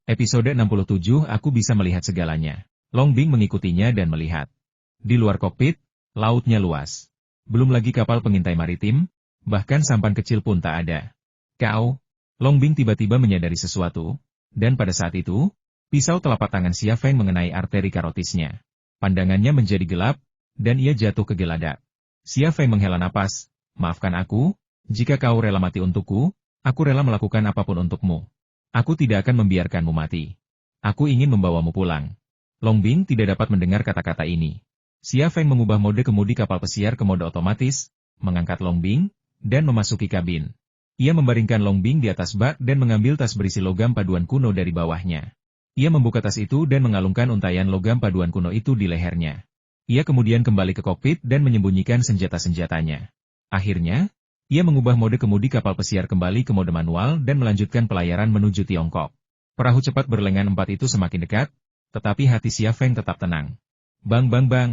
Episode 67 Aku bisa melihat segalanya. Long Bing mengikutinya dan melihat. Di luar kokpit, lautnya luas. Belum lagi kapal pengintai maritim, bahkan sampan kecil pun tak ada. Kau, Long Bing tiba-tiba menyadari sesuatu, dan pada saat itu, pisau telapak tangan Xia Feng mengenai arteri karotisnya. Pandangannya menjadi gelap, dan ia jatuh ke geladak. Xia Feng menghela napas, maafkan aku, jika kau rela mati untukku, aku rela melakukan apapun untukmu. Aku tidak akan membiarkanmu mati. Aku ingin membawamu pulang. Long Bing tidak dapat mendengar kata-kata ini. Xia Feng mengubah mode kemudi kapal pesiar ke mode otomatis, mengangkat Long Bing, dan memasuki kabin. Ia membaringkan Long Bing di atas bak dan mengambil tas berisi logam paduan kuno dari bawahnya. Ia membuka tas itu dan mengalungkan untaian logam paduan kuno itu di lehernya. Ia kemudian kembali ke kokpit dan menyembunyikan senjata-senjatanya. Akhirnya, ia mengubah mode kemudi kapal pesiar kembali ke mode manual dan melanjutkan pelayaran menuju Tiongkok. Perahu cepat berlengan 4 itu semakin dekat, tetapi hati Xia Feng tetap tenang. Bang bang bang.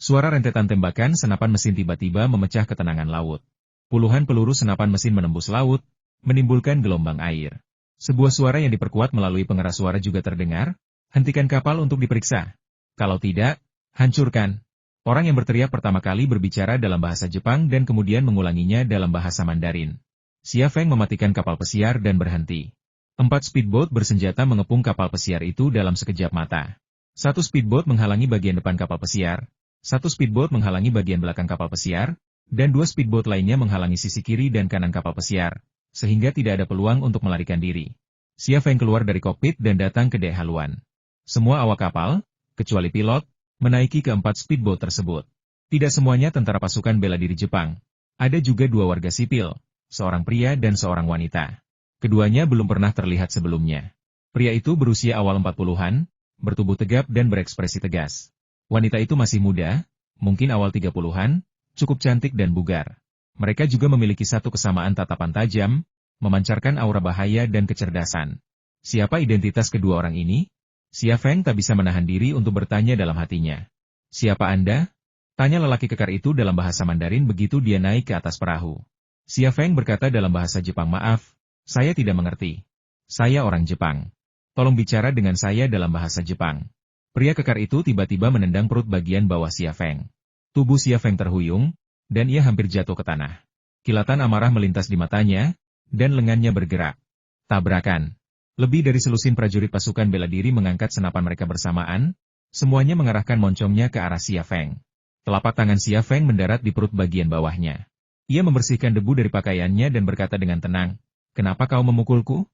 Suara rentetan tembakan senapan mesin tiba-tiba memecah ketenangan laut. Puluhan peluru senapan mesin menembus laut, menimbulkan gelombang air. Sebuah suara yang diperkuat melalui pengeras suara juga terdengar, hentikan kapal untuk diperiksa. Kalau tidak, hancurkan. Orang yang berteriak pertama kali berbicara dalam bahasa Jepang dan kemudian mengulanginya dalam bahasa Mandarin. Xia Feng mematikan kapal pesiar dan berhenti. 4 speedboat bersenjata mengepung kapal pesiar itu dalam sekejap mata. 1 speedboat menghalangi bagian depan kapal pesiar, 1 speedboat menghalangi bagian belakang kapal pesiar, dan 2 speedboat lainnya menghalangi sisi kiri dan kanan kapal pesiar, sehingga tidak ada peluang untuk melarikan diri. Xia Feng keluar dari kokpit dan datang ke dek haluan. Semua awak kapal, kecuali pilot, menaiki keempat speedboat tersebut. Tidak semuanya tentara pasukan bela diri Jepang. Ada juga 2 warga sipil, seorang pria dan seorang wanita. Keduanya belum pernah terlihat sebelumnya. Pria itu berusia awal 40-an, bertubuh tegap dan berekspresi tegas. Wanita itu masih muda, mungkin awal 30-an, cukup cantik dan bugar. Mereka juga memiliki satu kesamaan tatapan tajam, memancarkan aura bahaya dan kecerdasan. Siapa identitas kedua orang ini? Xia Feng tak bisa menahan diri untuk bertanya dalam hatinya. Siapa Anda? Tanya lelaki kekar itu dalam bahasa Mandarin begitu dia naik ke atas perahu. Xia Feng berkata dalam bahasa Jepang, maaf, saya tidak mengerti. Saya orang Jepang. Tolong bicara dengan saya dalam bahasa Jepang. Pria kekar itu tiba-tiba menendang perut bagian bawah Xia Feng. Tubuh Xia Feng terhuyung, dan ia hampir jatuh ke tanah. Kilatan amarah melintas di matanya, dan lengannya bergerak. Tabrakan. Lebih dari selusin prajurit pasukan bela diri mengangkat senapan mereka bersamaan, semuanya mengarahkan moncongnya ke arah Xia Feng. Telapak tangan Xia Feng mendarat di perut bagian bawahnya. Ia membersihkan debu dari pakaiannya dan berkata dengan tenang, kenapa kau memukulku?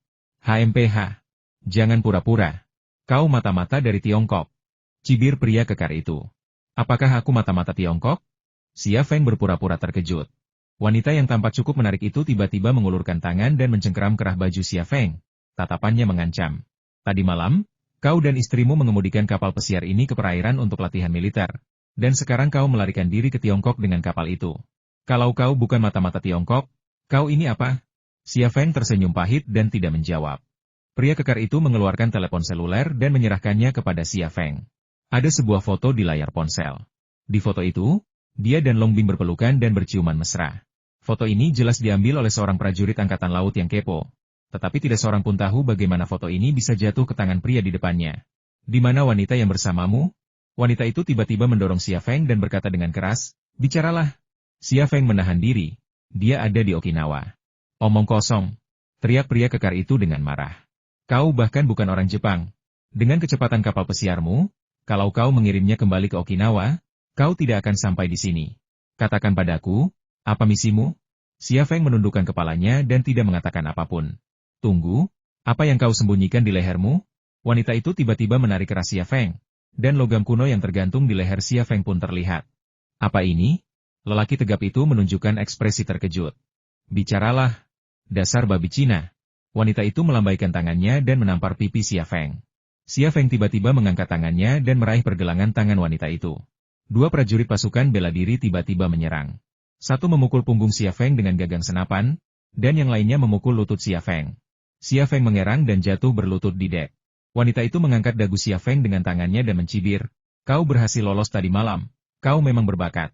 HMPH. Jangan pura-pura. Kau mata-mata dari Tiongkok. Cibir pria kekar itu. Apakah aku mata-mata Tiongkok? Xia Feng berpura-pura terkejut. Wanita yang tampak cukup menarik itu tiba-tiba mengulurkan tangan dan mencengkeram kerah baju Xia Feng. Tatapannya mengancam. Tadi malam, kau dan istrimu mengemudikan kapal pesiar ini ke perairan untuk latihan militer, dan sekarang kau melarikan diri ke Tiongkok dengan kapal itu. Kalau kau bukan mata-mata Tiongkok, kau ini apa? Xia Feng tersenyum pahit dan tidak menjawab. Pria kekar itu mengeluarkan telepon seluler dan menyerahkannya kepada Xia Feng. Ada sebuah foto di layar ponsel. Di foto itu, dia dan Long Bing berpelukan dan berciuman mesra. Foto ini jelas diambil oleh seorang prajurit angkatan laut yang kepo. Tetapi tidak seorang pun tahu bagaimana foto ini bisa jatuh ke tangan pria di depannya. Di mana wanita yang bersamamu? Wanita itu tiba-tiba mendorong Xia Feng dan berkata dengan keras, bicaralah. Xia Feng menahan diri. Dia ada di Okinawa. Omong kosong. Teriak pria kekar itu dengan marah. Kau bahkan bukan orang Jepang. Dengan kecepatan kapal pesiarmu, kalau kau mengirimnya kembali ke Okinawa, kau tidak akan sampai di sini. Katakan padaku, apa misimu? Xia Feng menundukkan kepalanya dan tidak mengatakan apapun. Tunggu, apa yang kau sembunyikan di lehermu? Wanita itu tiba-tiba menarik keras Xia Feng, dan logam kuno yang tergantung di leher Xia Feng pun terlihat. Apa ini? Lelaki tegap itu menunjukkan ekspresi terkejut. Bicaralah, dasar babi Cina. Wanita itu melambaikan tangannya dan menampar pipi Xia Feng. Xia Feng tiba-tiba mengangkat tangannya dan meraih pergelangan tangan wanita itu. 2 prajurit pasukan bela diri tiba-tiba menyerang. Satu memukul punggung Xia Feng dengan gagang senapan, dan yang lainnya memukul lutut Xia Feng. Xia Feng mengerang dan jatuh berlutut di dek. Wanita itu mengangkat dagu Xia Feng dengan tangannya dan mencibir, kau berhasil lolos tadi malam, kau memang berbakat.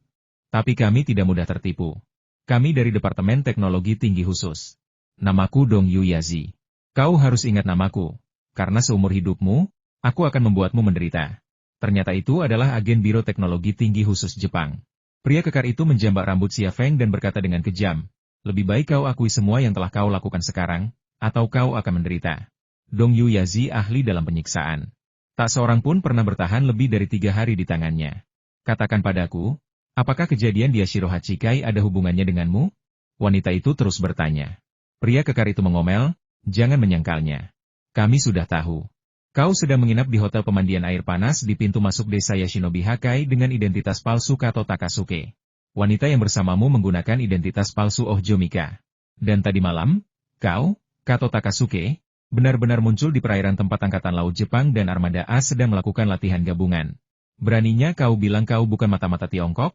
Tapi kami tidak mudah tertipu. Kami dari Departemen Teknologi Tinggi Khusus. Namaku Dong Yuyazi. Kau harus ingat namaku. karena seumur hidupmu, aku akan membuatmu menderita. Ternyata itu adalah agen Biro Teknologi Tinggi Khusus Jepang. Pria kekar itu menjambak rambut Xia Feng dan berkata dengan kejam, lebih baik kau akui semua yang telah kau lakukan sekarang, atau kau akan menderita. Dong Yuyazi ahli dalam penyiksaan. Tak seorang pun pernah bertahan lebih dari 3 hari di tangannya. Katakan padaku, apakah kejadian di Yashiro Hachikai ada hubungannya denganmu? Wanita itu terus bertanya. Pria kekar itu mengomel, jangan menyangkalnya. Kami sudah tahu. Kau sedang menginap di hotel pemandian air panas di pintu masuk desa Yashinobi Hakai dengan identitas palsu Kato Takasuke. Wanita yang bersamamu menggunakan identitas palsu Ohjo Mika. Dan tadi malam, kau, Kato Takasuke, benar-benar muncul di perairan tempat Angkatan Laut Jepang dan Armada A sedang melakukan latihan gabungan. Beraninya kau bilang kau bukan mata-mata Tiongkok?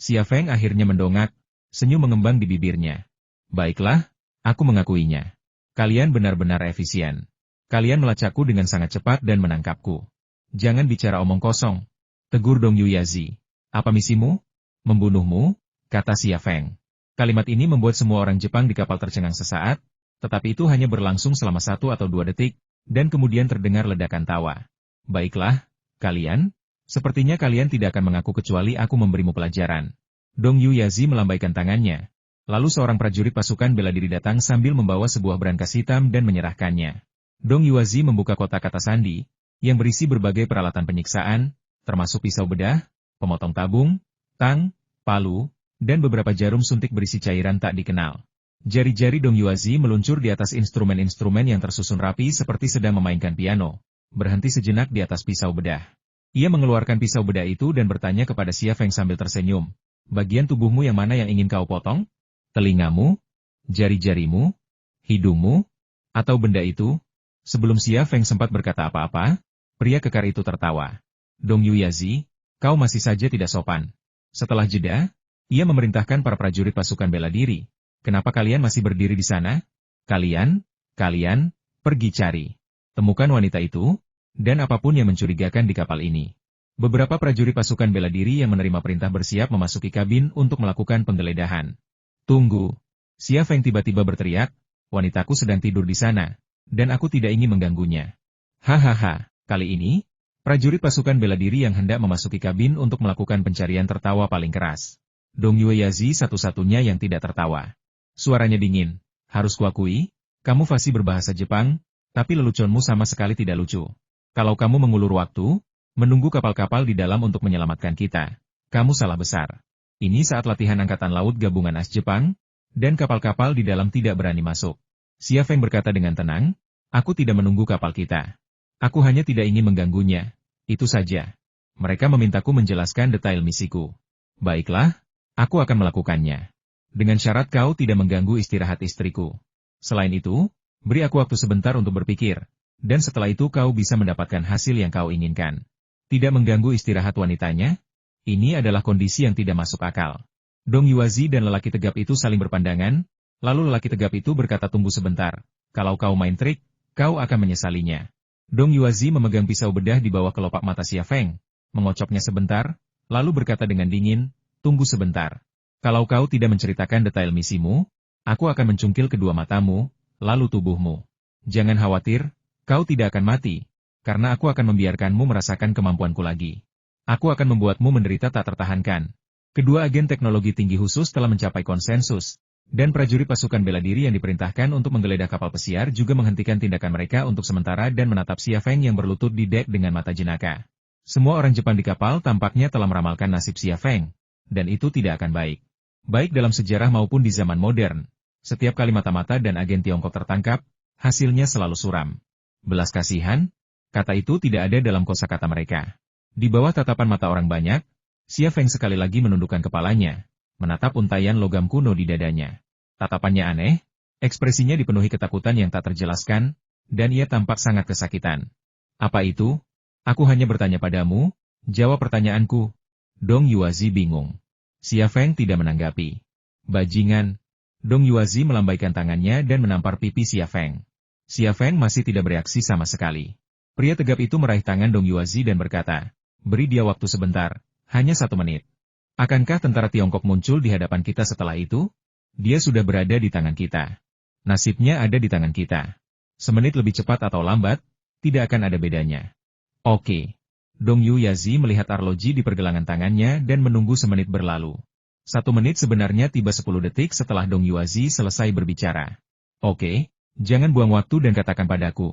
Xia Feng akhirnya mendongak, senyum mengembang di bibirnya. Baiklah, aku mengakuinya. Kalian benar-benar efisien. Kalian melacakku dengan sangat cepat dan menangkapku. Jangan bicara omong kosong. Tegur Dong Yuyazi. Apa misimu? Membunuhmu, kata Xia Feng. Kalimat ini membuat semua orang Jepang di kapal tercengang sesaat, tetapi itu hanya berlangsung selama 1 atau 2 detik, dan kemudian terdengar ledakan tawa. Baiklah, kalian, sepertinya kalian tidak akan mengaku kecuali aku memberimu pelajaran. Dong Yuyazi melambaikan tangannya. Lalu seorang prajurit pasukan bela diri datang sambil membawa sebuah brankas hitam dan menyerahkannya. Dong Yuyazi membuka kotak kata sandi, yang berisi berbagai peralatan penyiksaan, termasuk pisau bedah, pemotong tabung, tang, palu, dan beberapa jarum suntik berisi cairan tak dikenal. Jari-jari Dong Yuyazi meluncur di atas instrumen-instrumen yang tersusun rapi seperti sedang memainkan piano, berhenti sejenak di atas pisau bedah. Ia mengeluarkan pisau bedah itu dan bertanya kepada Xia Feng sambil tersenyum, bagian tubuhmu yang mana yang ingin kau potong? Telingamu? Jari-jarimu? Hidungmu? Atau benda itu? Sebelum Xia Feng sempat berkata apa-apa, pria kekar itu tertawa. Dong Yuyazi, kau masih saja tidak sopan. Setelah jeda, ia memerintahkan para prajurit pasukan bela diri. Kenapa kalian masih berdiri di sana? Kalian, pergi cari. Temukan wanita itu, dan apapun yang mencurigakan di kapal ini. Beberapa prajurit pasukan bela diri yang menerima perintah bersiap memasuki kabin untuk melakukan penggeledahan. Tunggu. Xia Feng tiba-tiba berteriak, wanitaku sedang tidur di sana. Dan aku tidak ingin mengganggunya. Hahaha, kali ini, prajurit pasukan bela diri yang hendak memasuki kabin untuk melakukan pencarian tertawa paling keras. Dong Yuyazi satu-satunya yang tidak tertawa. Suaranya dingin. Harus kuakui, kamu fasih berbahasa Jepang, tapi leluconmu sama sekali tidak lucu. Kalau kamu mengulur waktu, menunggu kapal-kapal di dalam untuk menyelamatkan kita, kamu salah besar. Ini saat latihan Angkatan Laut Gabungan AS Jepang, dan kapal-kapal di dalam tidak berani masuk. Xia Feng berkata dengan tenang, aku tidak menunggu kapal kita. Aku hanya tidak ingin mengganggunya. Itu saja. Mereka memintaku menjelaskan detail misiku. Baiklah, aku akan melakukannya. Dengan syarat kau tidak mengganggu istirahat istriku. Selain itu, beri aku waktu sebentar untuk berpikir, dan setelah itu kau bisa mendapatkan hasil yang kau inginkan. Tidak mengganggu istirahat wanitanya? Ini adalah kondisi yang tidak masuk akal. Dong Yuyazi dan lelaki tegap itu saling berpandangan, lalu lelaki tegap itu berkata tunggu sebentar, kalau kau main trik, kau akan menyesalinya. Dong Yuyazi memegang pisau bedah di bawah kelopak mata Xia Feng, mengocoknya sebentar, lalu berkata dengan dingin, tunggu sebentar. Kalau kau tidak menceritakan detail misimu, aku akan mencungkil kedua matamu, lalu tubuhmu. Jangan khawatir, kau tidak akan mati, karena aku akan membiarkanmu merasakan kemampuanku lagi. Aku akan membuatmu menderita tak tertahankan. Kedua agen teknologi tinggi khusus telah mencapai konsensus, dan prajurit pasukan bela diri yang diperintahkan untuk menggeledah kapal pesiar juga menghentikan tindakan mereka untuk sementara dan menatap Xia Feng yang berlutut di dek dengan mata jenaka. Semua orang Jepang di kapal tampaknya telah meramalkan nasib Xia Feng, dan itu tidak akan baik. Baik dalam sejarah maupun di zaman modern, setiap kali mata-mata dan agen Tiongkok tertangkap, hasilnya selalu suram. Belas kasihan? Kata itu tidak ada dalam kosakata mereka. Di bawah tatapan mata orang banyak, Xia Feng sekali lagi menundukkan kepalanya, menatap untaian logam kuno di dadanya. Tatapannya aneh, ekspresinya dipenuhi ketakutan yang tak terjelaskan, dan ia tampak sangat kesakitan. Apa itu? Aku hanya bertanya padamu, jawab pertanyaanku. Dong Yuyazi bingung. Xia Feng tidak menanggapi. Bajingan. Dong Yuyazi melambaikan tangannya dan menampar pipi Xia Feng. Xia Feng masih tidak bereaksi sama sekali. Pria tegap itu meraih tangan Dong Yuyazi dan berkata, beri dia waktu sebentar, hanya 1 menit. Akankah tentara Tiongkok muncul di hadapan kita setelah itu? Dia sudah berada di tangan kita. Nasibnya ada di tangan kita. Semenit lebih cepat atau lambat, tidak akan ada bedanya. Oke. Dong Yu Yazi melihat arloji di pergelangan tangannya dan menunggu semenit berlalu. 1 menit sebenarnya tiba 10 detik setelah Dong Yu Yazi selesai berbicara. Oke, jangan buang waktu dan katakan padaku.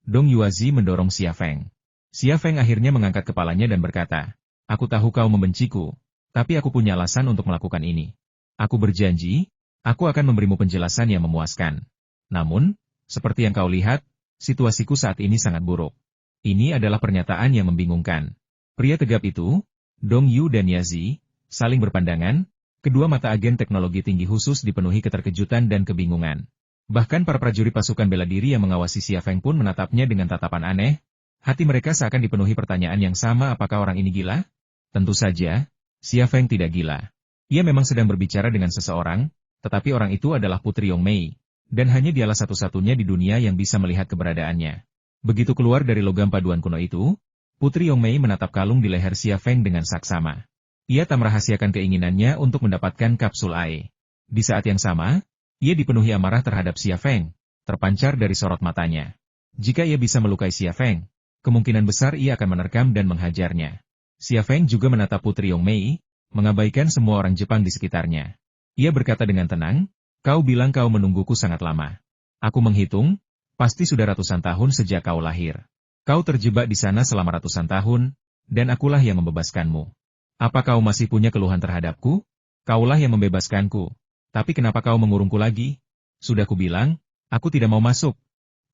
Dong Yu Yazi mendorong Xia Feng. Xia Feng akhirnya mengangkat kepalanya dan berkata, aku tahu kau membenciku, tapi aku punya alasan untuk melakukan ini. Aku berjanji, aku akan memberimu penjelasan yang memuaskan. Namun, seperti yang kau lihat, situasiku saat ini sangat buruk. Ini adalah pernyataan yang membingungkan. Pria tegap itu, Dong Yu dan Yazi, saling berpandangan, kedua mata agen teknologi tinggi khusus dipenuhi keterkejutan dan kebingungan. Bahkan para prajurit pasukan bela diri yang mengawasi Xia Feng pun menatapnya dengan tatapan aneh, hati mereka seakan dipenuhi pertanyaan yang sama, apakah orang ini gila? Tentu saja, Xia Feng tidak gila. Ia memang sedang berbicara dengan seseorang, tetapi orang itu adalah Putri Yongmei, dan hanya dialah satu-satunya di dunia yang bisa melihat keberadaannya. Begitu keluar dari logam paduan kuno itu, Putri Yongmei menatap kalung di leher Xia Feng dengan saksama. Ia tak merahasiakan keinginannya untuk mendapatkan kapsul AE. Di saat yang sama, ia dipenuhi amarah terhadap Xia Feng, terpancar dari sorot matanya. Jika ia bisa melukai Xia Feng, kemungkinan besar ia akan menerkam dan menghajarnya. Xia Feng juga menatap Putri Yongmei, mengabaikan semua orang Jepang di sekitarnya. Ia berkata dengan tenang, kau bilang kau menungguku sangat lama. Aku menghitung, pasti sudah ratusan tahun sejak kau lahir. Kau terjebak di sana selama ratusan tahun, dan akulah yang membebaskanmu. Apa kau masih punya keluhan terhadapku? Kaulah yang membebaskanku. Tapi kenapa kau mengurungku lagi? Sudah kubilang, aku tidak mau masuk.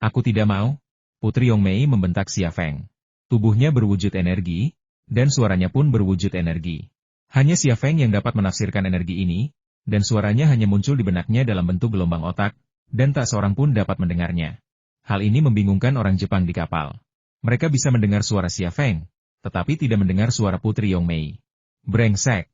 Aku tidak mau. Putri Yongmei membentak Xia Feng. Tubuhnya berwujud energi, dan suaranya pun berwujud energi. Hanya Xia Feng yang dapat menafsirkan energi ini, dan suaranya hanya muncul di benaknya dalam bentuk gelombang otak, dan tak seorang pun dapat mendengarnya. Hal ini membingungkan orang Jepang di kapal. Mereka bisa mendengar suara Xia Feng, tetapi tidak mendengar suara Putri Yongmei. Brengsek!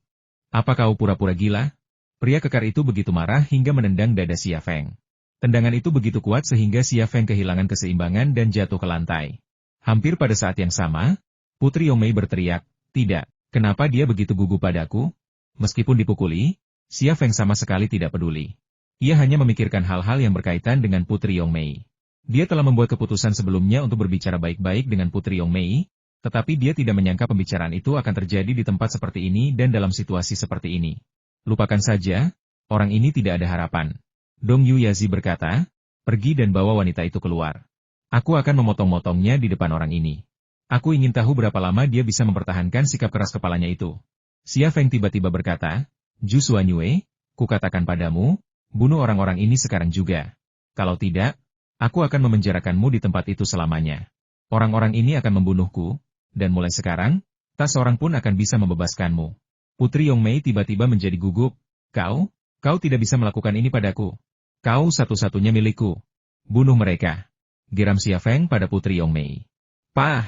Apa kau pura-pura gila? Pria kekar itu begitu marah hingga menendang dada Xia Feng. Tendangan itu begitu kuat sehingga Xia Feng kehilangan keseimbangan dan jatuh ke lantai. Hampir pada saat yang sama, Putri Yongmei berteriak, tidak, kenapa dia begitu gugup padaku? Meskipun dipukuli, Xia Feng sama sekali tidak peduli. Ia hanya memikirkan hal-hal yang berkaitan dengan Putri Yongmei. Dia telah membuat keputusan sebelumnya untuk berbicara baik-baik dengan Putri Yongmei, tetapi dia tidak menyangka pembicaraan itu akan terjadi di tempat seperti ini dan dalam situasi seperti ini. Lupakan saja, orang ini tidak ada harapan. Dong Yu Yazi berkata, pergi dan bawa wanita itu keluar. Aku akan memotong-motongnya di depan orang ini. Aku ingin tahu berapa lama dia bisa mempertahankan sikap keras kepalanya itu. Xia Feng tiba-tiba berkata, Ju Xuanyue, kukatakan padamu, bunuh orang-orang ini sekarang juga. Kalau tidak, aku akan memenjarakanmu di tempat itu selamanya. Orang-orang ini akan membunuhku, dan mulai sekarang, tak seorang pun akan bisa membebaskanmu. Putri Yongmei tiba-tiba menjadi gugup. Kau tidak bisa melakukan ini padaku. Kau satu-satunya milikku. Bunuh mereka. Geram Xia Feng pada Putri Yongmei. Pah!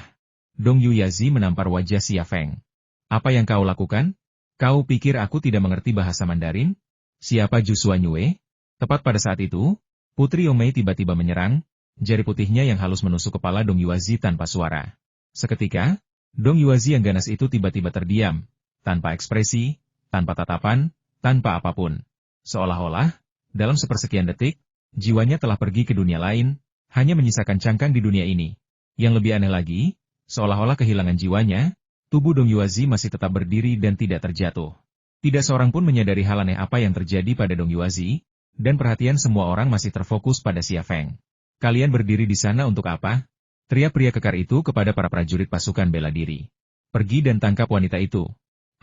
Dong Yu Yazi menampar wajah Xia Feng. Apa yang kau lakukan? Kau pikir aku tidak mengerti bahasa Mandarin? Siapa Ju Xuanyue? Tepat pada saat itu, Putri Yongmei tiba-tiba menyerang, jari putihnya yang halus menusuk kepala Dong Yuazi tanpa suara. Seketika, Dong Yuazi yang ganas itu tiba-tiba terdiam, tanpa ekspresi, tanpa tatapan, tanpa apapun. Seolah-olah, dalam sepersekian detik, jiwanya telah pergi ke dunia lain, hanya menyisakan cangkang di dunia ini. Yang lebih aneh lagi, seolah-olah kehilangan jiwanya, tubuh Dong Yuazi masih tetap berdiri dan tidak terjatuh. Tidak seorang pun menyadari hal aneh apa yang terjadi pada Dong Yuazi, dan perhatian semua orang masih terfokus pada Xia Feng. Kalian berdiri di sana untuk apa? Teriak pria kekar itu kepada para prajurit pasukan bela diri. Pergi dan tangkap wanita itu.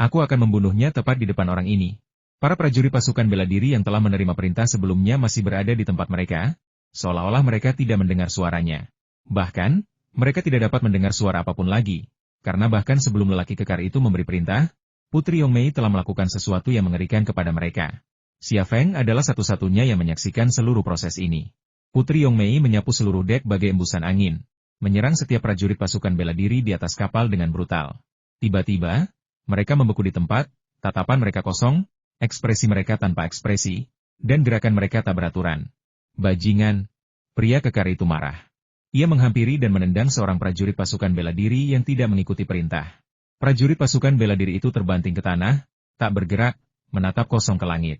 Aku akan membunuhnya tepat di depan orang ini. Para prajurit pasukan bela diri yang telah menerima perintah sebelumnya masih berada di tempat mereka, seolah-olah mereka tidak mendengar suaranya. Bahkan, mereka tidak dapat mendengar suara apapun lagi, karena bahkan sebelum lelaki kekar itu memberi perintah, Putri Yongmei telah melakukan sesuatu yang mengerikan kepada mereka. Xia Feng adalah satu-satunya yang menyaksikan seluruh proses ini. Putri Yongmei menyapu seluruh dek bagai embusan angin, menyerang setiap prajurit pasukan bela diri di atas kapal dengan brutal. Tiba-tiba, mereka membeku di tempat, tatapan mereka kosong, ekspresi mereka tanpa ekspresi, dan gerakan mereka tak beraturan. Bajingan! Pria kekar itu marah. Ia menghampiri dan menendang seorang prajurit pasukan bela diri yang tidak mengikuti perintah. Prajurit pasukan bela diri itu terbanting ke tanah, tak bergerak, menatap kosong ke langit.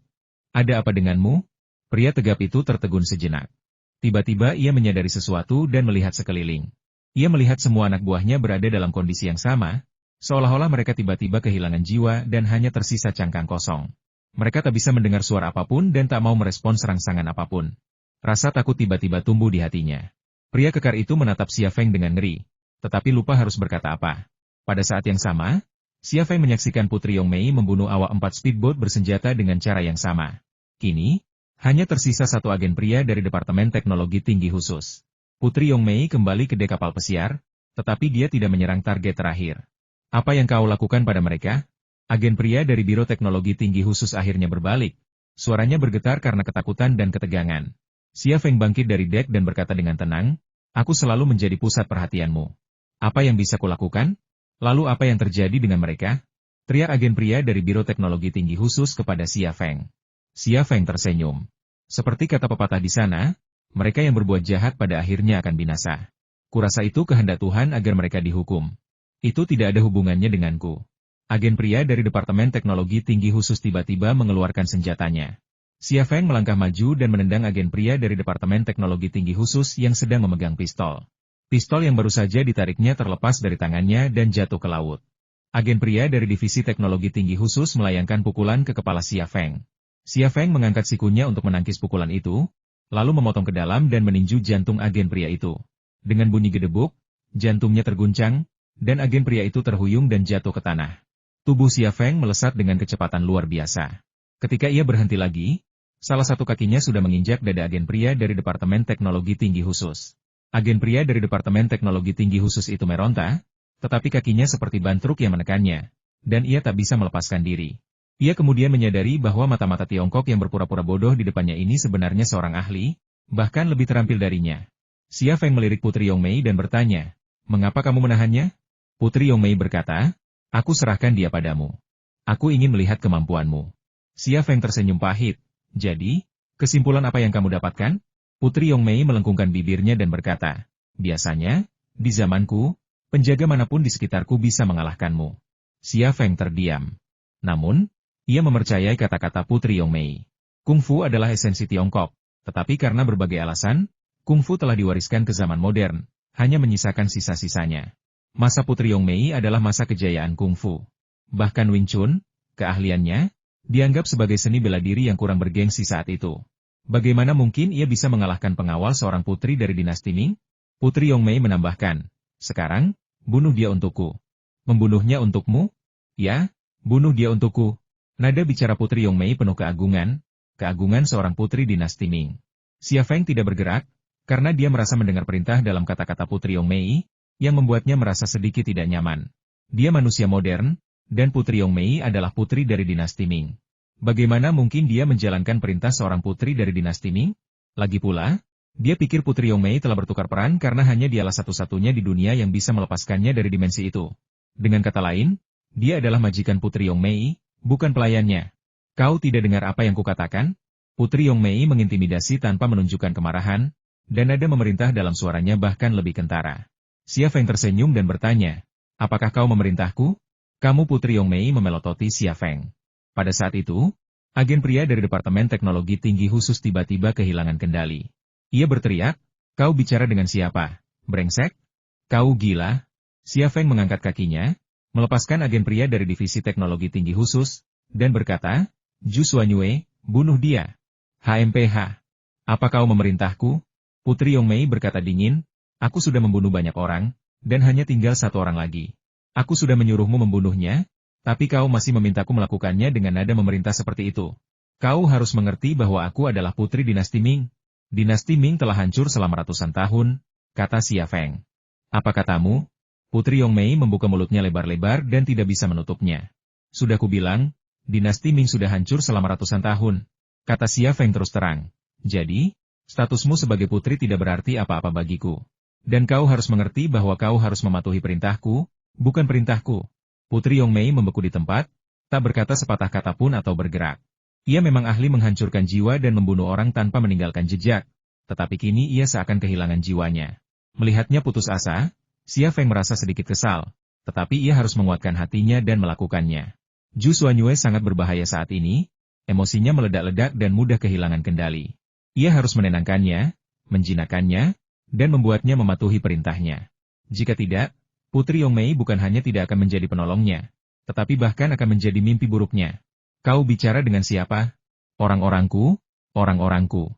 Ada apa denganmu? Pria tegap itu tertegun sejenak. Tiba-tiba ia menyadari sesuatu dan melihat sekeliling. Ia melihat semua anak buahnya berada dalam kondisi yang sama, seolah-olah mereka tiba-tiba kehilangan jiwa dan hanya tersisa cangkang kosong. Mereka tak bisa mendengar suara apapun dan tak mau merespons serangsangan apapun. Rasa takut tiba-tiba tumbuh di hatinya. Pria kekar itu menatap Xia Feng dengan ngeri, tetapi lupa harus berkata apa. Pada saat yang sama, Xia Feng menyaksikan Putri Yongmei membunuh awak 4 speedboat bersenjata dengan cara yang sama. Kini, hanya tersisa satu agen pria dari Departemen Teknologi Tinggi Khusus. Putri Yongmei kembali ke dek kapal pesiar, tetapi dia tidak menyerang target terakhir. Apa yang kau lakukan pada mereka? Agen pria dari Biro Teknologi Tinggi Khusus akhirnya berbalik. Suaranya bergetar karena ketakutan dan ketegangan. Xia Feng bangkit dari dek dan berkata dengan tenang, "Aku selalu menjadi pusat perhatianmu. Apa yang bisa kulakukan? Lalu apa yang terjadi dengan mereka?" Teriak agen pria dari Biro Teknologi Tinggi Khusus kepada Xia Feng. Xia Feng tersenyum. Seperti kata pepatah di sana, mereka yang berbuat jahat pada akhirnya akan binasa. Kurasa itu kehendak Tuhan agar mereka dihukum. Itu tidak ada hubungannya denganku. Agen pria dari Departemen Teknologi Tinggi Khusus tiba-tiba mengeluarkan senjatanya. Xia Feng melangkah maju dan menendang agen pria dari Departemen Teknologi Tinggi Khusus yang sedang memegang pistol. Pistol yang baru saja ditariknya terlepas dari tangannya dan jatuh ke laut. Agen pria dari Divisi Teknologi Tinggi Khusus melayangkan pukulan ke kepala Xia Feng. Xia Feng mengangkat sikunya untuk menangkis pukulan itu, lalu memotong ke dalam dan meninju jantung agen pria itu. Dengan bunyi gedebuk, jantungnya terguncang, dan agen pria itu terhuyung dan jatuh ke tanah. Tubuh Xia Feng melesat dengan kecepatan luar biasa. Ketika ia berhenti lagi, salah satu kakinya sudah menginjak dada agen pria dari Departemen Teknologi Tinggi Khusus. Agen pria dari Departemen Teknologi Tinggi Khusus itu meronta, tetapi kakinya seperti ban truk yang menekannya, dan ia tak bisa melepaskan diri. Ia kemudian menyadari bahwa mata-mata Tiongkok yang berpura-pura bodoh di depannya ini sebenarnya seorang ahli, bahkan lebih terampil darinya. Xia Feng melirik Putri Yongmei dan bertanya, "Mengapa kamu menahannya?" Putri Yongmei berkata, "Aku serahkan dia padamu. Aku ingin melihat kemampuanmu." Xia Feng tersenyum pahit. "Jadi, kesimpulan apa yang kamu dapatkan?" Putri Yongmei melengkungkan bibirnya dan berkata, "Biasanya, di zamanku, penjaga manapun di sekitarku bisa mengalahkanmu." Xia Feng terdiam. Namun, ia mempercayai kata-kata Putri Yongmei. Kungfu adalah esensi Tiongkok, tetapi karena berbagai alasan, Kungfu telah diwariskan ke zaman modern, hanya menyisakan sisa-sisanya. Masa Putri Yongmei adalah masa kejayaan Kungfu. Bahkan Wing Chun, keahliannya, dianggap sebagai seni bela diri yang kurang bergengsi saat itu. Bagaimana mungkin ia bisa mengalahkan pengawal seorang putri dari dinasti Ming? Putri Yongmei menambahkan, "Sekarang, bunuh dia untukku." "Membunuhnya untukmu?" "Ya, bunuh dia untukku." Nada bicara Putri Yongmei penuh keagungan seorang putri dinasti Ming. Xia Feng tidak bergerak, karena dia merasa mendengar perintah dalam kata-kata Putri Yongmei, yang membuatnya merasa sedikit tidak nyaman. Dia manusia modern, dan Putri Yongmei adalah putri dari dinasti Ming. Bagaimana mungkin dia menjalankan perintah seorang putri dari dinasti Ming? Lagi pula, dia pikir Putri Yongmei telah bertukar peran karena hanya dialah satu-satunya di dunia yang bisa melepaskannya dari dimensi itu. Dengan kata lain, dia adalah majikan Putri Yongmei, bukan pelayannya. "Kau tidak dengar apa yang kukatakan?" Putri Yongmei mengintimidasi tanpa menunjukkan kemarahan, dan nada memerintah dalam suaranya bahkan lebih kentara. Xia Feng tersenyum dan bertanya, "Apakah kau memerintahku?" "Kamu." Putri Yongmei memelototi Xia Feng. Pada saat itu, agen pria dari Departemen Teknologi Tinggi Khusus tiba-tiba kehilangan kendali. Ia berteriak, "Kau bicara dengan siapa? Brengsek? Kau gila?" Xia Feng mengangkat kakinya, melepaskan agen pria dari Divisi Teknologi Tinggi Khusus, dan berkata, "Zhu Xuanyue, bunuh dia." "HMPH. Apa kau memerintahku?" Putri Yongmei berkata dingin, "Aku sudah membunuh banyak orang, dan hanya tinggal satu orang lagi. Aku sudah menyuruhmu membunuhnya, tapi kau masih memintaku melakukannya dengan nada memerintah seperti itu. Kau harus mengerti bahwa aku adalah putri dinasti Ming." "Dinasti Ming telah hancur selama ratusan tahun," kata Xia Feng. "Apa katamu?" Putri Yongmei membuka mulutnya lebar-lebar dan tidak bisa menutupnya. "Sudah kubilang, dinasti Ming sudah hancur selama ratusan tahun," kata Xia Feng terus terang. "Jadi, statusmu sebagai putri tidak berarti apa-apa bagiku. Dan kau harus mengerti bahwa kau harus mematuhi perintahku, bukan perintahku." Putri Yongmei membeku di tempat, tak berkata sepatah kata pun atau bergerak. Ia memang ahli menghancurkan jiwa dan membunuh orang tanpa meninggalkan jejak, tetapi kini ia seakan kehilangan jiwanya. Melihatnya putus asa, Xia Feng merasa sedikit kesal, tetapi ia harus menguatkan hatinya dan melakukannya. Zhu Xuanyue sangat berbahaya saat ini, emosinya meledak-ledak dan mudah kehilangan kendali. Ia harus menenangkannya, menjinakkannya, dan membuatnya mematuhi perintahnya. Jika tidak, Putri Yongmei bukan hanya tidak akan menjadi penolongnya, tetapi bahkan akan menjadi mimpi buruknya. Kau bicara dengan siapa? Orang-orangku, orang-orangku.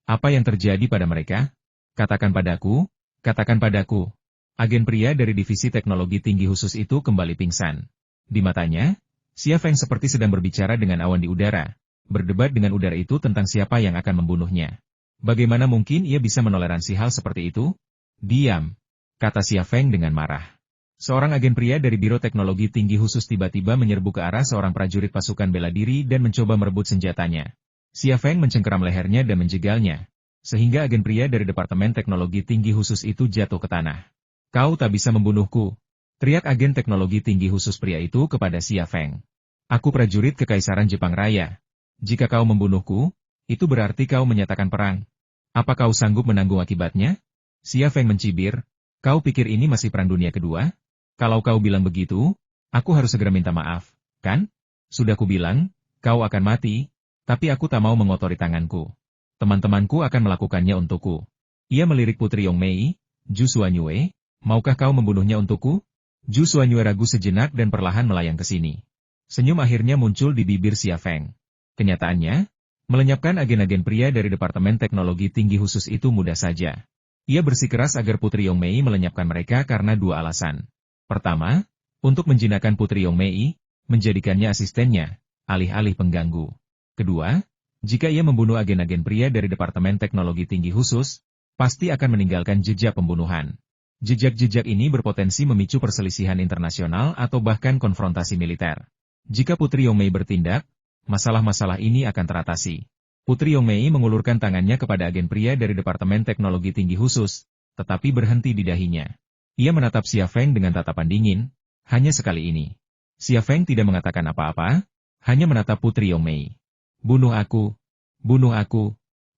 Apa yang terjadi pada mereka? Katakan padaku, katakan padaku. Agen pria dari divisi teknologi tinggi khusus itu kembali pingsan. Di matanya, Xia Feng seperti sedang berbicara dengan awan di udara, berdebat dengan udara itu tentang siapa yang akan membunuhnya. Bagaimana mungkin ia bisa menoleransi hal seperti itu? Diam, kata Xia Feng dengan marah. Seorang agen pria dari Biro Teknologi Tinggi Khusus tiba-tiba menyerbu ke arah seorang prajurit pasukan bela diri dan mencoba merebut senjatanya. Xia Feng mencengkeram lehernya dan menjegalnya, sehingga agen pria dari Departemen Teknologi Tinggi Khusus itu jatuh ke tanah. Kau tak bisa membunuhku, teriak agen teknologi tinggi khusus pria itu kepada Xia Feng. Aku prajurit Kekaisaran Jepang Raya. Jika kau membunuhku, itu berarti kau menyatakan perang. Apa kau sanggup menanggung akibatnya? Xia Feng mencibir, kau pikir ini masih perang dunia kedua? Kalau kau bilang begitu, aku harus segera minta maaf, kan? Sudah kubilang, kau akan mati, tapi aku tak mau mengotori tanganku. Teman-temanku akan melakukannya untukku. Ia melirik Putri Yongmei, Zhu Xuanyue. Maukah kau membunuhnya untukku? Zhu Xuanyue ragu sejenak dan perlahan melayang ke sini. Senyum akhirnya muncul di bibir Xia Feng. Kenyataannya, melenyapkan agen-agen pria dari Departemen Teknologi Tinggi Khusus itu mudah saja. Ia bersikeras agar Putri Yongmei melenyapkan mereka karena dua alasan. Pertama, untuk menjinakkan Putri Yongmei, menjadikannya asistennya, alih-alih pengganggu. Kedua, jika ia membunuh agen-agen pria dari Departemen Teknologi Tinggi Khusus, pasti akan meninggalkan jejak pembunuhan. Jejak-jejak ini berpotensi memicu perselisihan internasional atau bahkan konfrontasi militer. Jika Putri Yongmei bertindak, masalah-masalah ini akan teratasi. Putri Yongmei mengulurkan tangannya kepada agen pria dari Departemen Teknologi Tinggi Khusus, tetapi berhenti di dahinya. Ia menatap Xia Feng dengan tatapan dingin, hanya sekali ini. Xia Feng tidak mengatakan apa-apa, hanya menatap Putri Yongmei. Bunuh aku,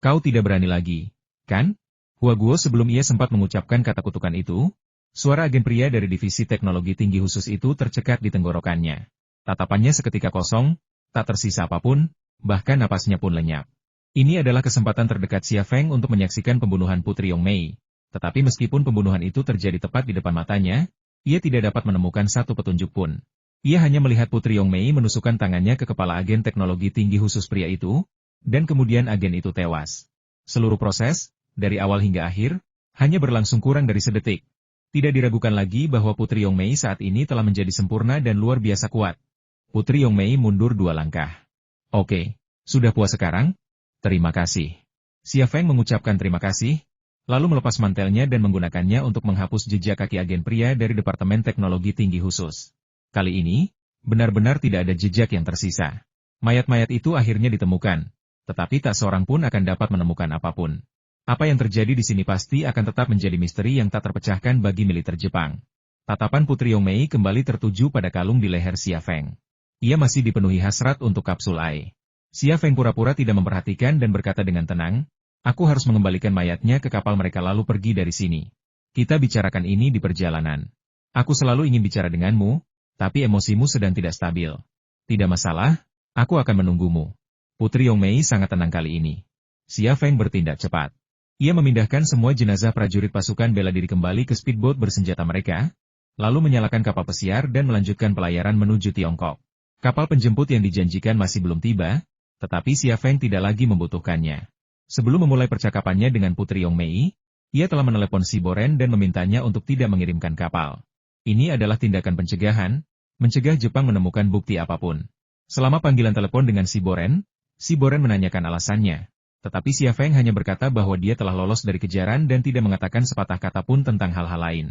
kau tidak berani lagi, kan? Hua Guo sebelum ia sempat mengucapkan kata kutukan itu, suara agen pria dari divisi teknologi tinggi khusus itu tercekat di tenggorokannya. Tatapannya seketika kosong, tak tersisa apapun, bahkan napasnya pun lenyap. Ini adalah kesempatan terdekat Xia Feng untuk menyaksikan pembunuhan Putri Yongmei. Tetapi meskipun pembunuhan itu terjadi tepat di depan matanya, ia tidak dapat menemukan satu petunjuk pun. Ia hanya melihat Putri Yongmei menusukkan tangannya ke kepala agen teknologi tinggi khusus pria itu, dan kemudian agen itu tewas. Seluruh proses, dari awal hingga akhir, hanya berlangsung kurang dari sedetik. Tidak diragukan lagi bahwa Putri Yongmei saat ini telah menjadi sempurna dan luar biasa kuat. Putri Yongmei mundur 2 langkah. Oke, sudah puas sekarang? Terima kasih. Xia Feng mengucapkan terima kasih, lalu melepas mantelnya dan menggunakannya untuk menghapus jejak kaki agen pria dari Departemen Teknologi Tinggi Khusus. Kali ini, benar-benar tidak ada jejak yang tersisa. Mayat-mayat itu akhirnya ditemukan, tetapi tak seorang pun akan dapat menemukan apapun. Apa yang terjadi di sini pasti akan tetap menjadi misteri yang tak terpecahkan bagi militer Jepang. Tatapan Putri Yongmei kembali tertuju pada kalung di leher Xia Feng. Ia masih dipenuhi hasrat untuk kapsul Ai. Xia Feng pura-pura tidak memperhatikan dan berkata dengan tenang, aku harus mengembalikan mayatnya ke kapal mereka lalu pergi dari sini. Kita bicarakan ini di perjalanan. Aku selalu ingin bicara denganmu, tapi emosimu sedang tidak stabil. Tidak masalah, aku akan menunggumu. Putri Yongmei sangat tenang kali ini. Xia Feng bertindak cepat. Ia memindahkan semua jenazah prajurit pasukan bela diri kembali ke speedboat bersenjata mereka, lalu menyalakan kapal pesiar dan melanjutkan pelayaran menuju Tiongkok. Kapal penjemput yang dijanjikan masih belum tiba, tetapi Xia Feng tidak lagi membutuhkannya. Sebelum memulai percakapannya dengan Putri Yongmei, ia telah menelepon Si Boren dan memintanya untuk tidak mengirimkan kapal. Ini adalah tindakan pencegahan, mencegah Jepang menemukan bukti apapun. Selama panggilan telepon dengan Si Boren menanyakan alasannya. Tetapi Xia Feng hanya berkata bahwa dia telah lolos dari kejaran dan tidak mengatakan sepatah kata pun tentang hal-hal lain.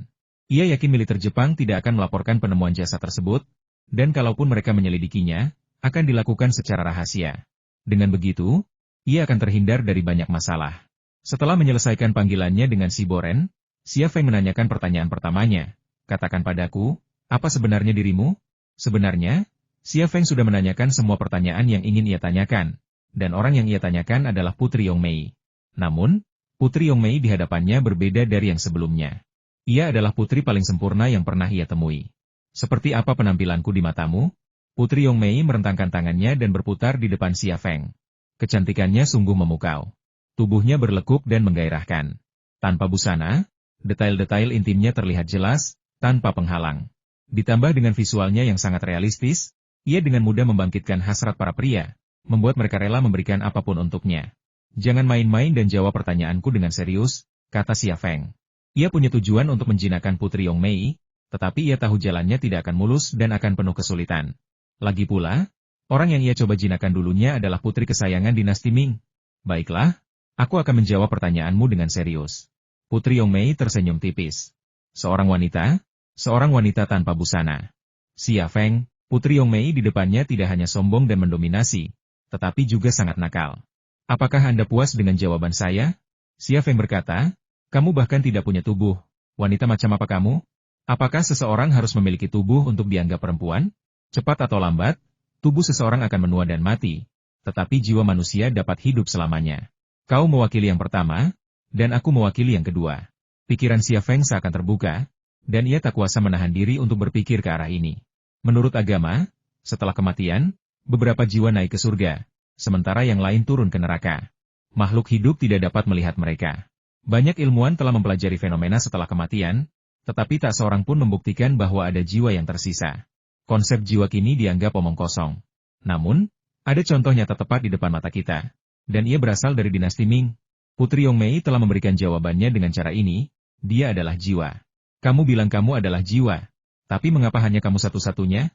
Ia yakin militer Jepang tidak akan melaporkan penemuan jasad tersebut, dan kalaupun mereka menyelidikinya, akan dilakukan secara rahasia. Dengan begitu, ia akan terhindar dari banyak masalah. Setelah menyelesaikan panggilannya dengan Si Boren, Xia Feng menanyakan pertanyaan pertamanya. Katakan padaku, apa sebenarnya dirimu? Sebenarnya, Xia Feng sudah menanyakan semua pertanyaan yang ingin ia tanyakan. Dan orang yang ia tanyakan adalah Putri Yongmei. Namun, Putri Yongmei di hadapannya berbeda dari yang sebelumnya. Ia adalah putri paling sempurna yang pernah ia temui. Seperti apa penampilanku di matamu? Putri Yongmei merentangkan tangannya dan berputar di depan Xia Feng. Kecantikannya sungguh memukau. Tubuhnya berlekuk dan menggairahkan. Tanpa busana, Detail-detail intimnya terlihat jelas, tanpa penghalang. Ditambah dengan visualnya yang sangat realistis, ia dengan mudah membangkitkan hasrat para pria, membuat mereka rela memberikan apapun untuknya. Jangan main-main dan jawab pertanyaanku dengan serius, kata Xia Feng. Ia punya tujuan untuk menjinakkan Putri Yongmei, tetapi ia tahu jalannya tidak akan mulus dan akan penuh kesulitan. Lagi pula, orang yang ia coba jinakan dulunya adalah putri kesayangan dinasti Ming. Baiklah, aku akan menjawab pertanyaanmu dengan serius. Putri Yongmei tersenyum tipis. Seorang wanita tanpa busana. Xia Feng, Putri Yongmei di depannya tidak hanya sombong dan mendominasi, tetapi juga sangat nakal. Apakah Anda puas dengan jawaban saya? Xia Feng berkata, kamu bahkan tidak punya tubuh. Wanita macam apa kamu? Apakah seseorang harus memiliki tubuh untuk dianggap perempuan? Cepat atau lambat, tubuh seseorang akan menua dan mati, tetapi jiwa manusia dapat hidup selamanya. Kau mewakili yang pertama, dan aku mewakili yang kedua. Pikiran Xia Feng seakan terbuka, dan ia tak kuasa menahan diri untuk berpikir ke arah ini. Menurut agama, setelah kematian, beberapa jiwa naik ke surga, sementara yang lain turun ke neraka. Makhluk hidup tidak dapat melihat mereka. Banyak ilmuwan telah mempelajari fenomena setelah kematian, tetapi tak seorang pun membuktikan bahwa ada jiwa yang tersisa. Konsep jiwa kini dianggap omong kosong. Namun, ada contoh nyata tepat di depan mata kita. Dan ia berasal dari dinasti Ming. Putri Yongmei telah memberikan jawabannya dengan cara ini, dia adalah jiwa. Kamu bilang kamu adalah jiwa. Tapi mengapa hanya kamu satu-satunya?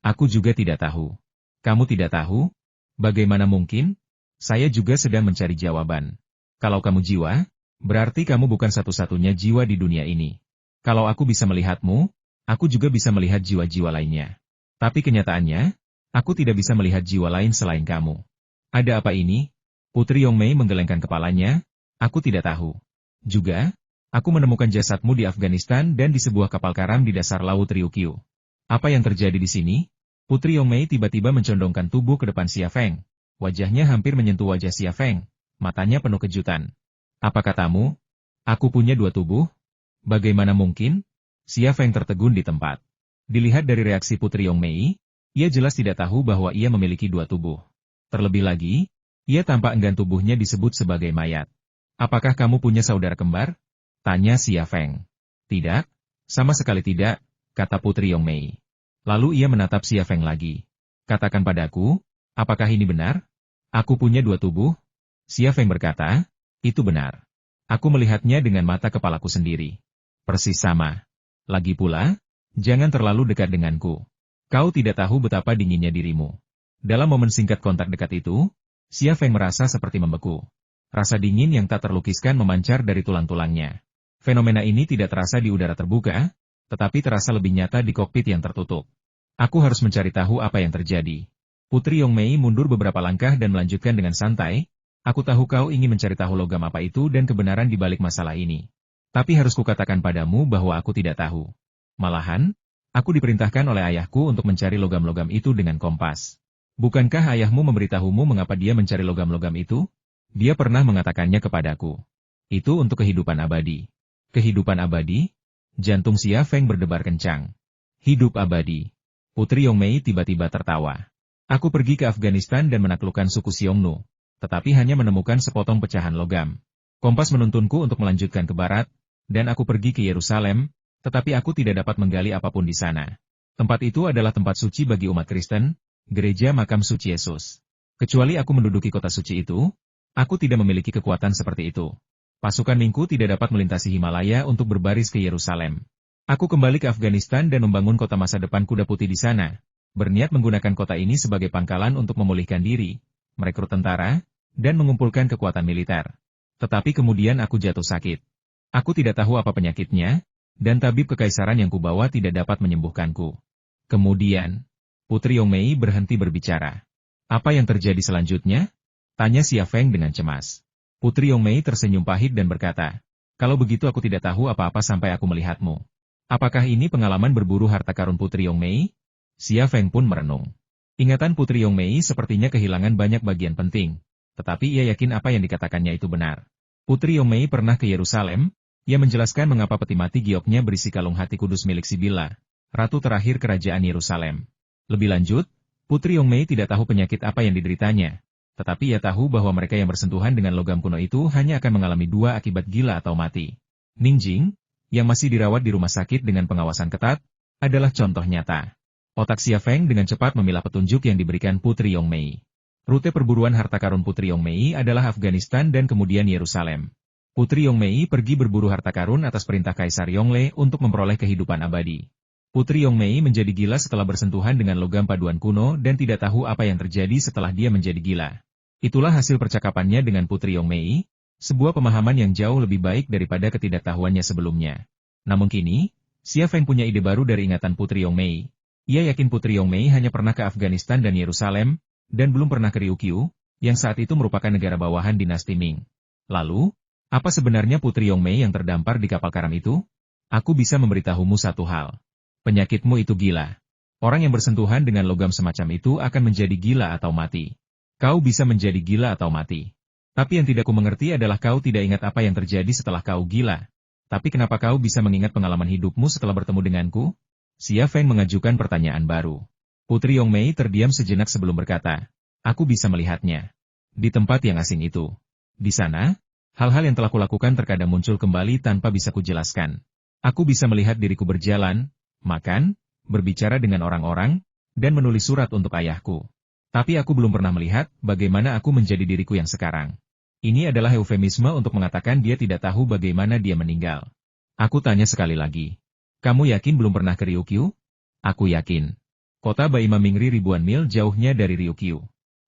Aku juga tidak tahu. Kamu tidak tahu? Bagaimana mungkin? Saya juga sedang mencari jawaban. Kalau kamu jiwa, berarti kamu bukan satu-satunya jiwa di dunia ini. Kalau aku bisa melihatmu, aku juga bisa melihat jiwa-jiwa lainnya. Tapi kenyataannya, aku tidak bisa melihat jiwa lain selain kamu. Ada apa ini? Putri Yongmei menggelengkan kepalanya, aku tidak tahu. Juga, aku menemukan jasadmu di Afghanistan dan di sebuah kapal karam di dasar Laut Ryukyu. Apa yang terjadi di sini? Putri Yongmei tiba-tiba mencondongkan tubuh ke depan Xia Feng. Wajahnya hampir menyentuh wajah Xia Feng. Matanya penuh kejutan. Apa katamu? Aku punya dua tubuh? Bagaimana mungkin? Xia Feng tertegun di tempat. Dilihat dari reaksi Putri Yongmei, ia jelas tidak tahu bahwa ia memiliki dua tubuh. Terlebih lagi, ia tampak enggan tubuhnya disebut sebagai mayat. Apakah kamu punya saudara kembar? Tanya Xia Feng. Tidak, sama sekali tidak, kata Putri Yongmei. Lalu ia menatap Xia Feng lagi. Katakan padaku, apakah ini benar? Aku punya dua tubuh? Xia Feng berkata, itu benar. Aku melihatnya dengan mata kepalaku sendiri. Persis sama. Lagi pula, jangan terlalu dekat denganku. Kau tidak tahu betapa dinginnya dirimu. Dalam momen singkat kontak dekat itu, Xia Feng merasa seperti membeku. Rasa dingin yang tak terlukiskan memancar dari tulang-tulangnya. Fenomena ini tidak terasa di udara terbuka, tetapi terasa lebih nyata di kokpit yang tertutup. Aku harus mencari tahu apa yang terjadi. Putri Yongmei mundur beberapa langkah dan melanjutkan dengan santai, aku tahu kau ingin mencari tahu logam apa itu dan kebenaran di balik masalah ini. Tapi harus kukatakan padamu bahwa aku tidak tahu. Malahan, aku diperintahkan oleh ayahku untuk mencari logam-logam itu dengan kompas. Bukankah ayahmu memberitahumu mengapa dia mencari logam-logam itu? Dia pernah mengatakannya kepadaku. Itu untuk kehidupan abadi. Kehidupan abadi? Jantung Xia Feng berdebar kencang. Hidup abadi. Putri Yongmei tiba-tiba tertawa. Aku pergi ke Afghanistan dan menaklukkan suku Xiongnu, tetapi hanya menemukan sepotong pecahan logam. Kompas menuntunku untuk melanjutkan ke barat, dan aku pergi ke Yerusalem, tetapi aku tidak dapat menggali apapun di sana. Tempat itu adalah tempat suci bagi umat Kristen, gereja makam suci Yesus. Kecuali aku menduduki kota suci itu, aku tidak memiliki kekuatan seperti itu. Pasukan Mingku tidak dapat melintasi Himalaya untuk berbaris ke Yerusalem. Aku kembali ke Afghanistan dan membangun kota masa depan kuda putih di sana, berniat menggunakan kota ini sebagai pangkalan untuk memulihkan diri, merekrut tentara, dan mengumpulkan kekuatan militer. Tetapi kemudian aku jatuh sakit. Aku tidak tahu apa penyakitnya, dan tabib kekaisaran yang kubawa tidak dapat menyembuhkanku. Kemudian, Putri Yongmei berhenti berbicara. Apa yang terjadi selanjutnya? Tanya Xia Feng dengan cemas. Putri Yongmei tersenyum pahit dan berkata, kalau begitu aku tidak tahu apa-apa sampai aku melihatmu. Apakah ini pengalaman berburu harta karun Putri Yongmei? Xia Feng pun merenung. Ingatan Putri Yongmei sepertinya kehilangan banyak bagian penting, tetapi ia yakin apa yang dikatakannya itu benar. Putri Yongmei pernah ke Yerusalem. Ia menjelaskan mengapa peti mati gioknya berisi kalung hati kudus milik Sibila, ratu terakhir kerajaan Yerusalem. Lebih lanjut, Putri Yongmei tidak tahu penyakit apa yang dideritanya, tetapi ia tahu bahwa mereka yang bersentuhan dengan logam kuno itu hanya akan mengalami dua akibat gila atau mati. Ningjing, yang masih dirawat di rumah sakit dengan pengawasan ketat, adalah contoh nyata. Otak Xia Feng dengan cepat memilah petunjuk yang diberikan Putri Yongmei. Rute perburuan harta karun Putri Yongmei adalah Afghanistan dan kemudian Yerusalem. Putri Yongmei pergi berburu harta karun atas perintah Kaisar Yongle untuk memperoleh kehidupan abadi. Putri Yongmei menjadi gila setelah bersentuhan dengan logam paduan kuno dan tidak tahu apa yang terjadi setelah dia menjadi gila. Itulah hasil percakapannya dengan Putri Yongmei, sebuah pemahaman yang jauh lebih baik daripada ketidaktahuannya sebelumnya. Namun kini, Xia Feng punya ide baru dari ingatan Putri Yongmei. Ia yakin Putri Yongmei hanya pernah ke Afghanistan dan Yerusalem, dan belum pernah ke Ryukyu, yang saat itu merupakan negara bawahan dinasti Ming. Lalu, apa sebenarnya Putri Yongmei yang terdampar di kapal karam itu? Aku bisa memberitahumu satu hal. Penyakitmu itu gila. Orang yang bersentuhan dengan logam semacam itu akan menjadi gila atau mati. Kau bisa menjadi gila atau mati. Tapi yang tidak ku mengerti adalah kau tidak ingat apa yang terjadi setelah kau gila. Tapi kenapa kau bisa mengingat pengalaman hidupmu setelah bertemu denganku? Xia Feng mengajukan pertanyaan baru. Putri Yongmei terdiam sejenak sebelum berkata, aku bisa melihatnya. Di tempat yang asing itu. Di sana, hal-hal yang telah kulakukan terkadang muncul kembali tanpa bisa kujelaskan. Aku bisa melihat diriku berjalan, makan, berbicara dengan orang-orang, dan menulis surat untuk ayahku. Tapi aku belum pernah melihat bagaimana aku menjadi diriku yang sekarang. Ini adalah eufemisme untuk mengatakan dia tidak tahu bagaimana dia meninggal. Aku tanya sekali lagi. Kamu yakin belum pernah ke Ryukyu? Aku yakin. Kota Baima Mingri ribuan mil jauhnya dari Ryukyu.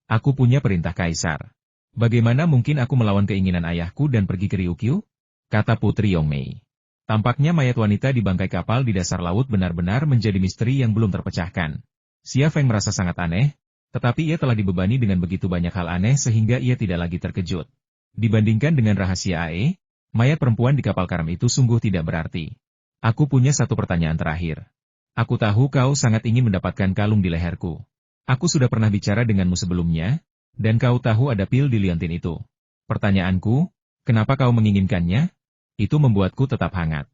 Aku punya perintah kaisar. Bagaimana mungkin aku melawan keinginan ayahku dan pergi ke Ryukyu? Kata Putri Yongmei. Tampaknya mayat wanita di bangkai kapal di dasar laut benar-benar menjadi misteri yang belum terpecahkan. Xia Feng merasa sangat aneh, tetapi ia telah dibebani dengan begitu banyak hal aneh sehingga ia tidak lagi terkejut. Dibandingkan dengan rahasia AE, mayat perempuan di kapal karam itu sungguh tidak berarti. Aku punya satu pertanyaan terakhir. Aku tahu kau sangat ingin mendapatkan kalung di leherku. Aku sudah pernah bicara denganmu sebelumnya, dan kau tahu ada pil di liontin itu. Pertanyaanku, kenapa kau menginginkannya? Itu membuatku tetap hangat.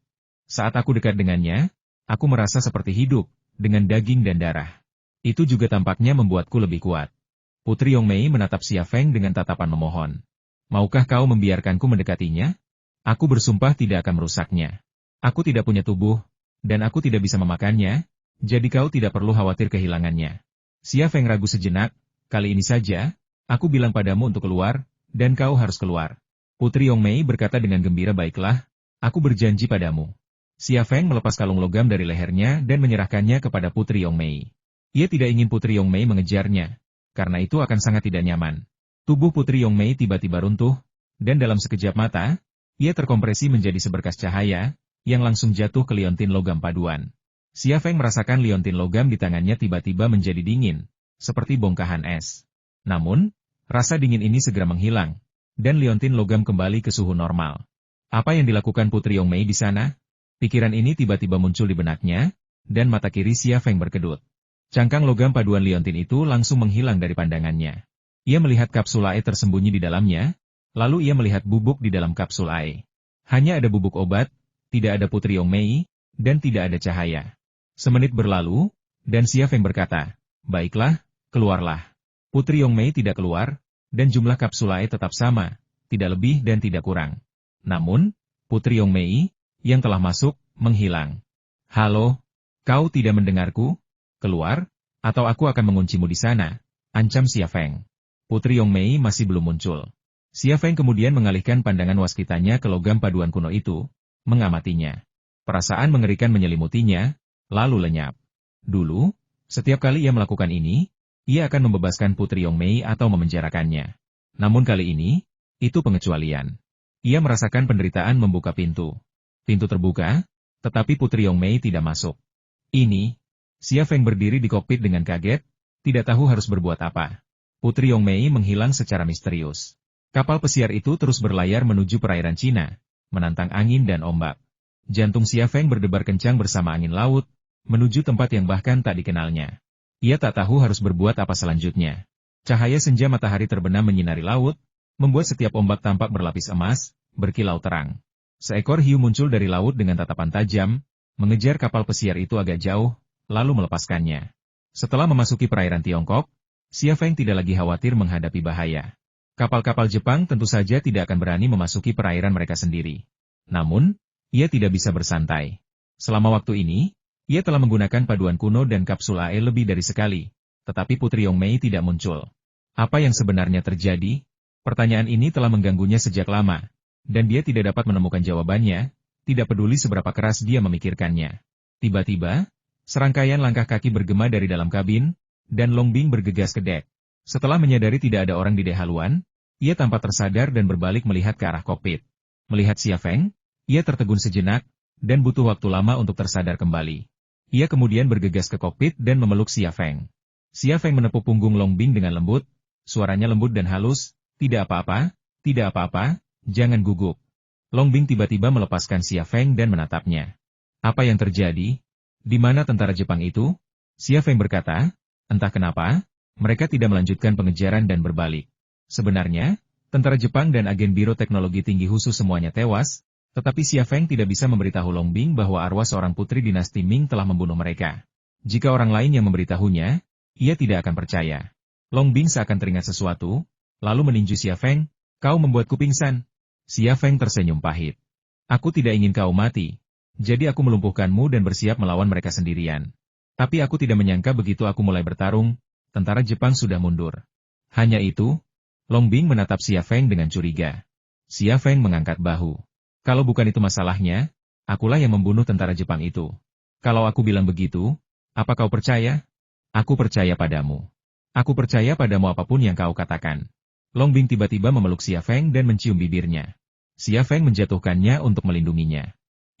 Saat aku dekat dengannya, aku merasa seperti hidup, dengan daging dan darah. Itu juga tampaknya membuatku lebih kuat. Putri Yongmei menatap Xia Feng dengan tatapan memohon. Maukah kau membiarkanku mendekatinya? Aku bersumpah tidak akan merusaknya. Aku tidak punya tubuh, dan aku tidak bisa memakannya, jadi kau tidak perlu khawatir kehilangannya. Xia Feng ragu sejenak, kali ini saja, aku bilang padamu untuk keluar, dan kau harus keluar. Putri Yongmei berkata dengan gembira, baiklah, aku berjanji padamu. Xia Feng melepas kalung logam dari lehernya dan menyerahkannya kepada Putri Yongmei. Ia tidak ingin Putri Yongmei mengejarnya, karena itu akan sangat tidak nyaman. Tubuh Putri Yongmei tiba-tiba runtuh, dan dalam sekejap mata, ia terkompresi menjadi seberkas cahaya, yang langsung jatuh ke liontin logam paduan. Xia Feng merasakan liontin logam di tangannya tiba-tiba menjadi dingin, seperti bongkahan es. Namun, rasa dingin ini segera menghilang, dan liontin logam kembali ke suhu normal. Apa yang dilakukan Putri Yongmei di sana? Pikiran ini tiba-tiba muncul di benaknya, dan mata kiri Xia Feng berkedut. Cangkang logam paduan liontin itu langsung menghilang dari pandangannya. Ia melihat kapsul AE tersembunyi di dalamnya, lalu ia melihat bubuk di dalam kapsul AE. Hanya ada bubuk obat, tidak ada Putri Yongmei, dan tidak ada cahaya. Semenit berlalu, dan Xia Feng berkata, baiklah, keluarlah. Putri Yongmei tidak keluar, dan jumlah kapsul AE tetap sama, tidak lebih dan tidak kurang. Namun, Putri Yongmei, yang telah masuk, menghilang. Halo, kau tidak mendengarku? Keluar, atau aku akan menguncimu di sana, ancam Xia Feng. Putri Yongmei masih belum muncul. Xia Feng kemudian mengalihkan pandangan waskitanya ke logam paduan kuno itu, mengamatinya. Perasaan mengerikan menyelimutinya, lalu lenyap. Dulu, setiap kali ia melakukan ini, ia akan membebaskan Putri Yongmei atau memenjarakannya. Namun kali ini, itu pengecualian. Ia merasakan penderitaan membuka pintu. Pintu terbuka, tetapi Putri Yongmei tidak masuk. Ini, Xia Feng berdiri di kokpit dengan kaget, tidak tahu harus berbuat apa. Putri Yongmei menghilang secara misterius. Kapal pesiar itu terus berlayar menuju perairan Cina, menantang angin dan ombak. Jantung Xia Feng berdebar kencang bersama angin laut, menuju tempat yang bahkan tak dikenalnya. Ia tak tahu harus berbuat apa selanjutnya. Cahaya senja matahari terbenam menyinari laut, membuat setiap ombak tampak berlapis emas, berkilau terang. Seekor hiu muncul dari laut dengan tatapan tajam, mengejar kapal pesiar itu agak jauh, lalu melepaskannya. Setelah memasuki perairan Tiongkok, Xia Feng tidak lagi khawatir menghadapi bahaya. Kapal-kapal Jepang tentu saja tidak akan berani memasuki perairan mereka sendiri. Namun, Ia tidak bisa bersantai. Selama waktu ini, ia telah menggunakan paduan kuno dan kapsul AE lebih dari sekali, tetapi Putri Yongmei tidak muncul. Apa yang sebenarnya terjadi? Pertanyaan ini telah mengganggunya sejak lama, dan dia tidak dapat menemukan jawabannya, tidak peduli seberapa keras dia memikirkannya. Tiba-tiba, serangkaian langkah kaki bergema dari dalam kabin, dan Longbing bergegas ke dek. Setelah menyadari tidak ada orang di dek haluan, ia tanpa tersadar dan berbalik melihat ke arah kokpit. Melihat Xia Feng, ia tertegun sejenak, dan butuh waktu lama untuk tersadar kembali. Ia kemudian bergegas ke kokpit dan memeluk Xia Feng. Xia Feng menepuk punggung Longbing dengan lembut, suaranya lembut dan halus, tidak apa-apa, jangan gugup. Longbing tiba-tiba melepaskan Xia Feng dan menatapnya. Apa yang terjadi? Di mana tentara Jepang itu? Xia Feng berkata, entah kenapa, mereka tidak melanjutkan pengejaran dan berbalik. Sebenarnya, tentara Jepang dan agen Biro Teknologi Tinggi khusus semuanya tewas, tetapi Xia Feng tidak bisa memberitahu Longbing bahwa arwah seorang putri dinasti Ming telah membunuh mereka. Jika orang lain yang memberitahunya, ia tidak akan percaya. Longbing seakan teringat sesuatu, lalu meninju Xia Feng, kau membuatku pingsan. Xia Feng tersenyum pahit. Aku tidak ingin kau mati, jadi aku melumpuhkanmu dan bersiap melawan mereka sendirian. Tapi aku tidak menyangka begitu aku mulai bertarung, tentara Jepang sudah mundur. Hanya itu, Longbing menatap Xia Feng dengan curiga. Xia Feng mengangkat bahu. Kalau bukan itu masalahnya, akulah yang membunuh tentara Jepang itu. Kalau aku bilang begitu, apa kau percaya? Aku percaya padamu. Aku percaya padamu apapun yang kau katakan. Longbing tiba-tiba memeluk Xia Feng dan mencium bibirnya. Xia Feng menjatuhkannya untuk melindunginya.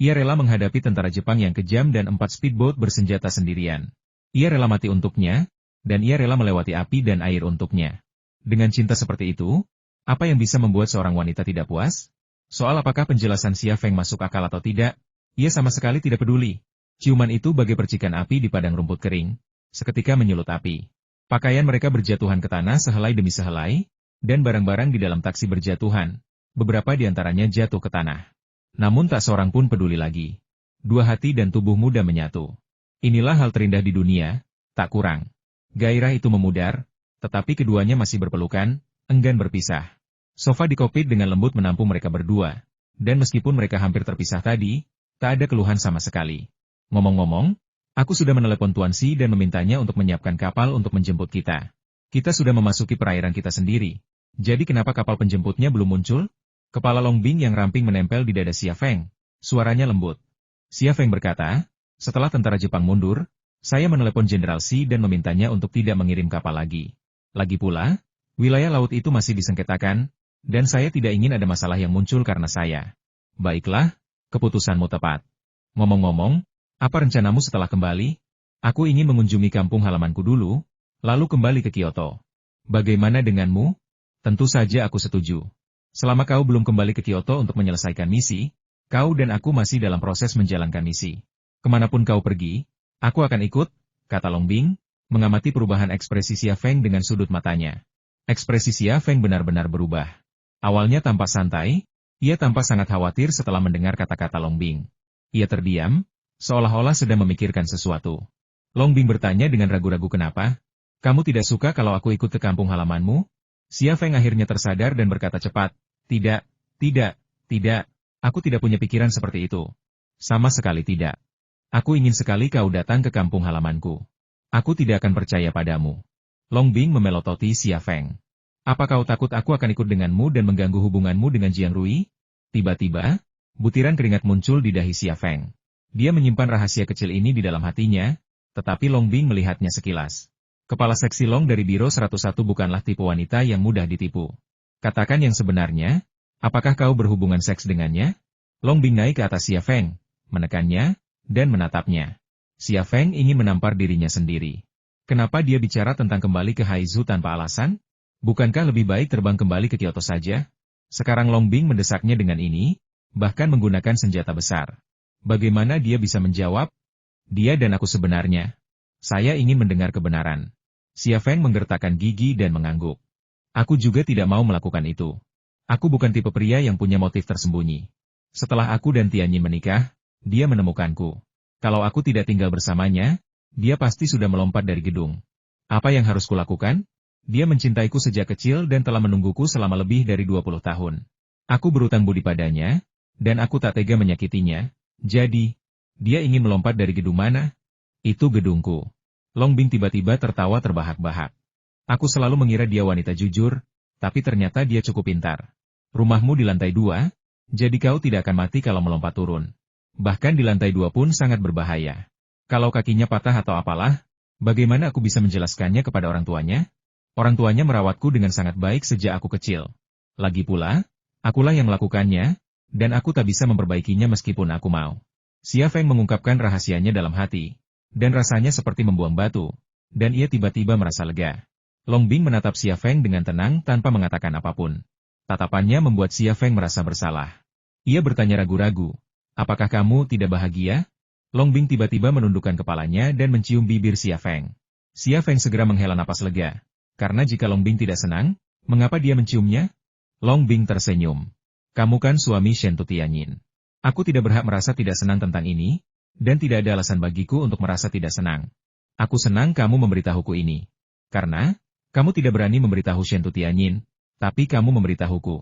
Ia rela menghadapi tentara Jepang yang kejam dan 4 speedboat bersenjata sendirian. Ia rela mati untuknya, dan ia rela melewati api dan air untuknya. Dengan cinta seperti itu, apa yang bisa membuat seorang wanita tidak puas? Soal apakah penjelasan Xia Feng masuk akal atau tidak, ia sama sekali tidak peduli. Ciuman itu bagai percikan api di padang rumput kering, seketika menyulut api. Pakaian mereka berjatuhan ke tanah sehelai demi sehelai, dan barang-barang di dalam taksi berjatuhan. Beberapa di antaranya jatuh ke tanah. Namun tak seorang pun peduli lagi. Dua hati dan tubuh muda menyatu. Inilah hal terindah di dunia, tak kurang. Gairah itu memudar, tetapi keduanya masih berpelukan, enggan berpisah. Sofa di kokpit dengan lembut menampung mereka berdua, dan meskipun mereka hampir terpisah tadi, tak ada keluhan sama sekali. Ngomong-ngomong, aku sudah menelepon Tuan Si dan memintanya untuk menyiapkan kapal untuk menjemput kita. Kita sudah memasuki perairan kita sendiri. Jadi kenapa kapal penjemputnya belum muncul? Kepala Longbing yang ramping menempel di dada Xia Feng. Suaranya lembut. Xia Feng berkata, setelah tentara Jepang mundur, saya menelepon Jenderal Si dan memintanya untuk tidak mengirim kapal lagi. Lagi pula, wilayah laut itu masih disengketakan, dan saya tidak ingin ada masalah yang muncul karena saya. Baiklah, keputusanmu tepat. Ngomong-ngomong, apa rencanamu setelah kembali? Aku ingin mengunjungi kampung halamanku dulu, lalu kembali ke Kyoto. Bagaimana denganmu? Tentu saja aku setuju. Selama kau belum kembali ke Kyoto untuk menyelesaikan misi, kau dan aku masih dalam proses menjalankan misi. Kemanapun kau pergi, aku akan ikut, kata Longbing, mengamati perubahan ekspresi Xia Feng dengan sudut matanya. Ekspresi Xia Feng benar-benar berubah. Awalnya tampak santai, ia tampak sangat khawatir setelah mendengar kata-kata Longbing. Ia terdiam, seolah-olah sedang memikirkan sesuatu. Longbing bertanya dengan ragu-ragu kenapa? Kamu tidak suka kalau aku ikut ke kampung halamanmu? Xia Feng akhirnya tersadar dan berkata cepat, tidak, aku tidak punya pikiran seperti itu. Sama sekali tidak. Aku ingin sekali kau datang ke kampung halamanku. Aku tidak akan percaya padamu. Longbing memelototi Xia Feng. Apa kau takut aku akan ikut denganmu dan mengganggu hubunganmu dengan Jiang Rui? Tiba-tiba, butiran keringat muncul di dahi Xia Feng. Dia menyimpan rahasia kecil ini di dalam hatinya, tetapi Longbing melihatnya sekilas. Kepala seksi Long dari Biro 101 bukanlah tipe wanita yang mudah ditipu. Katakan yang sebenarnya, apakah kau berhubungan seks dengannya? Longbing naik ke atas Xia Feng, menekannya, dan menatapnya. Xia Feng ingin menampar dirinya sendiri. Kenapa dia bicara tentang kembali ke Haizu tanpa alasan? Bukankah lebih baik terbang kembali ke Kyoto saja? Sekarang Longbing mendesaknya dengan ini, bahkan menggunakan senjata besar. Bagaimana dia bisa menjawab? Dia dan aku sebenarnya. Saya ingin mendengar kebenaran. Xia Feng menggertakkan gigi dan mengangguk. Aku juga tidak mau melakukan itu. Aku bukan tipe pria yang punya motif tersembunyi. Setelah aku dan Tianyin menikah, dia menemukanku. Kalau aku tidak tinggal bersamanya, dia pasti sudah melompat dari gedung. Apa yang harus kulakukan? Dia mencintaiku sejak kecil dan telah menungguku selama lebih dari 20 tahun. Aku berutang budi padanya, dan aku tak tega menyakitinya. Jadi, dia ingin melompat dari gedung mana? Itu gedungku. Long Bing tiba-tiba tertawa terbahak-bahak. Aku selalu mengira dia wanita jujur, tapi ternyata dia cukup pintar. Rumahmu di lantai 2, jadi kau tidak akan mati kalau melompat turun. Bahkan di lantai 2 pun sangat berbahaya. Kalau kakinya patah atau apalah, bagaimana aku bisa menjelaskannya kepada orang tuanya? Orang tuanya merawatku dengan sangat baik sejak aku kecil. Lagi pula, akulah yang melakukannya, dan aku tak bisa memperbaikinya meskipun aku mau. Xia Feng mengungkapkan rahasianya dalam hati, dan rasanya seperti membuang batu, dan ia tiba-tiba merasa lega. Long Bing menatap Xia Feng dengan tenang tanpa mengatakan apapun. Tatapannya membuat Xia Feng merasa bersalah. Ia bertanya ragu-ragu, apakah kamu tidak bahagia? Long Bing tiba-tiba menundukkan kepalanya dan mencium bibir Xia Feng. Xia Feng segera menghela napas lega, karena jika Long Bing tidak senang, mengapa dia menciumnya? Long Bing tersenyum. Kamu kan suami Shen Tutianyin. Aku tidak berhak merasa tidak senang tentang ini, dan tidak ada alasan bagiku untuk merasa tidak senang. Aku senang kamu memberitahuku ini. Karena, kamu tidak berani memberitahu Shen Tutianyin, tapi kamu memberitahuku.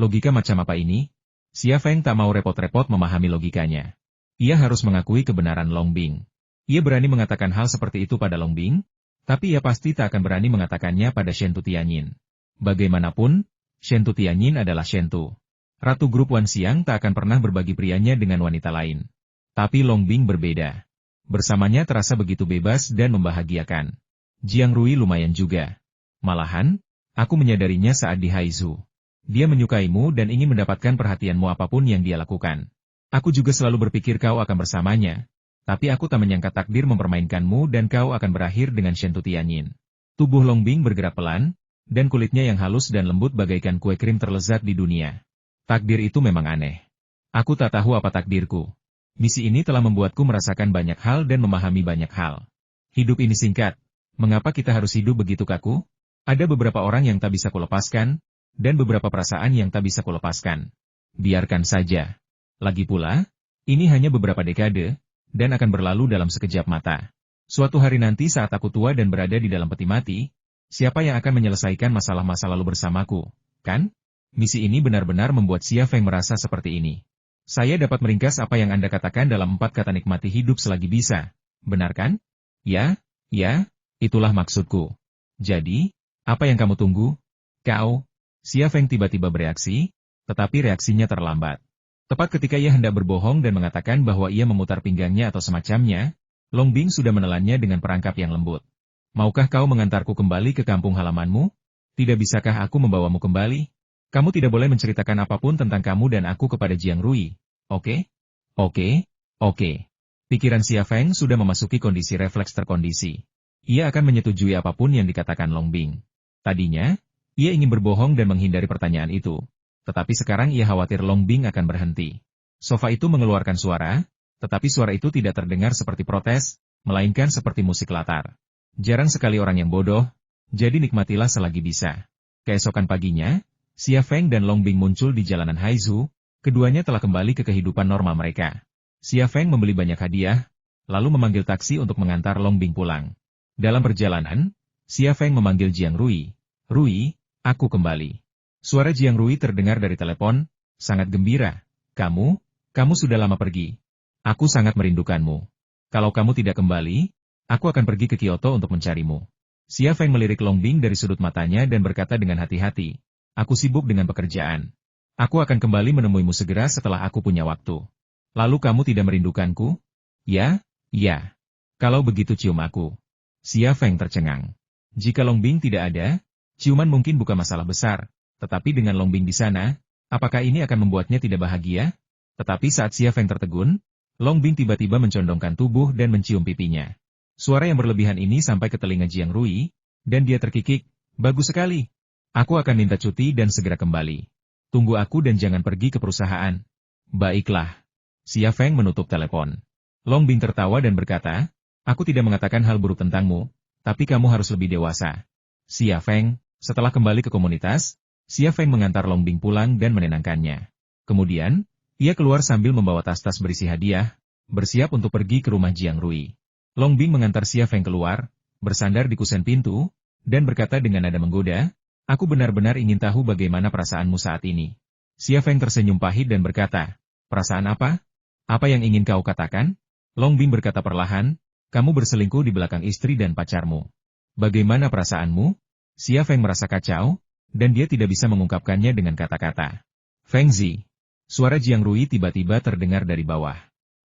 Logika macam apa ini? Xia Feng tak mau repot-repot memahami logikanya. Ia harus mengakui kebenaran Long Bing. Ia berani mengatakan hal seperti itu pada Long Bing, tapi ia pasti tak akan berani mengatakannya pada Shen Tutianyin. Bagaimanapun, Shen Tutianyin adalah Shen Tu. Ratu grup Wan Xiang tak akan pernah berbagi prianya dengan wanita lain. Tapi Long Bing berbeda. Bersamanya terasa begitu bebas dan membahagiakan. Jiang Rui lumayan juga. Malahan, aku menyadarinya saat di Haizu. Dia menyukaimu dan ingin mendapatkan perhatianmu apapun yang dia lakukan. Aku juga selalu berpikir kau akan bersamanya, tapi aku tak menyangka takdir mempermainkanmu dan kau akan berakhir dengan Shen Tutianyin. Tubuh Long Bing bergerak pelan, dan kulitnya yang halus dan lembut bagaikan kue krim terlezat di dunia. Takdir itu memang aneh. Aku tak tahu apa takdirku. Misi ini telah membuatku merasakan banyak hal dan memahami banyak hal. Hidup ini singkat. Mengapa kita harus hidup begitu kaku? Ada beberapa orang yang tak bisa kulepaskan, dan beberapa perasaan yang tak bisa kulepaskan. Biarkan saja. Lagi pula, ini hanya beberapa dekade, dan akan berlalu dalam sekejap mata. Suatu hari nanti saat aku tua dan berada di dalam peti mati, siapa yang akan menyelesaikan masalah masa lalu bersamaku, kan? Misi ini benar-benar membuat Xia Feng merasa seperti ini. Saya dapat meringkas apa yang Anda katakan dalam 4 kata nikmati hidup selagi bisa, benar kan? Ya, itulah maksudku. Jadi, apa yang kamu tunggu? Kau? Xia Feng tiba-tiba bereaksi, tetapi reaksinya terlambat. Tepat ketika ia hendak berbohong dan mengatakan bahwa ia memutar pinggangnya atau semacamnya, Long Bing sudah menelannya dengan perangkap yang lembut. Maukah kau mengantarku kembali ke kampung halamanmu? Tidak bisakah aku membawamu kembali? Kamu tidak boleh menceritakan apapun tentang kamu dan aku kepada Jiang Rui, oke? Oke. Pikiran Xia Feng sudah memasuki kondisi refleks terkondisi. Ia akan menyetujui apapun yang dikatakan Long Bing. Tadinya, ia ingin berbohong dan menghindari pertanyaan itu. Tetapi sekarang ia khawatir Long Bing akan berhenti. Sofa itu mengeluarkan suara, tetapi suara itu tidak terdengar seperti protes, melainkan seperti musik latar. Jarang sekali orang yang bodoh, jadi nikmatilah selagi bisa. Keesokan paginya, Xia Feng dan Long Bing muncul di jalanan Haizu, keduanya telah kembali ke kehidupan normal mereka. Xia Feng membeli banyak hadiah, lalu memanggil taksi untuk mengantar Long Bing pulang. Dalam perjalanan, Xia Feng memanggil Jiang Rui. Rui, aku kembali. Suara Jiang Rui terdengar dari telepon, sangat gembira. Kamu sudah lama pergi. Aku sangat merindukanmu. Kalau kamu tidak kembali, aku akan pergi ke Kyoto untuk mencarimu. Xia Feng melirik Long Bing dari sudut matanya dan berkata dengan hati-hati. Aku sibuk dengan pekerjaan. Aku akan kembali menemuimu segera setelah aku punya waktu. Lalu kamu tidak merindukanku? Ya. Kalau begitu cium aku. Xia Feng tercengang. Jika Long Bing tidak ada, ciuman mungkin bukan masalah besar, tetapi dengan Long Bing di sana, apakah ini akan membuatnya tidak bahagia? Tetapi saat Xia Feng tertegun, Long Bing tiba-tiba mencondongkan tubuh dan mencium pipinya. Suara yang berlebihan ini sampai ke telinga Jiang Rui, dan dia terkikik. Bagus sekali. Aku akan minta cuti dan segera kembali. Tunggu aku dan jangan pergi ke perusahaan. Baiklah. Xia Feng menutup telepon. Long Bing tertawa dan berkata, aku tidak mengatakan hal buruk tentangmu, tapi kamu harus lebih dewasa. Xia Feng, setelah kembali ke komunitas, Xia Feng mengantar Long Bing pulang dan menenangkannya. Kemudian, ia keluar sambil membawa tas-tas berisi hadiah, bersiap untuk pergi ke rumah Jiang Rui. Long Bing mengantar Xia Feng keluar, bersandar di kusen pintu, dan berkata dengan nada menggoda, aku benar-benar ingin tahu bagaimana perasaanmu saat ini. Xia Feng tersenyum pahit dan berkata, Perasaan apa? Apa yang ingin kau katakan? Long Bing berkata perlahan, kamu berselingkuh di belakang istri dan pacarmu. Bagaimana perasaanmu? Xia Feng merasa kacau, dan dia tidak bisa mengungkapkannya dengan kata-kata. Feng Zi. Suara Jiang Rui tiba-tiba terdengar dari bawah.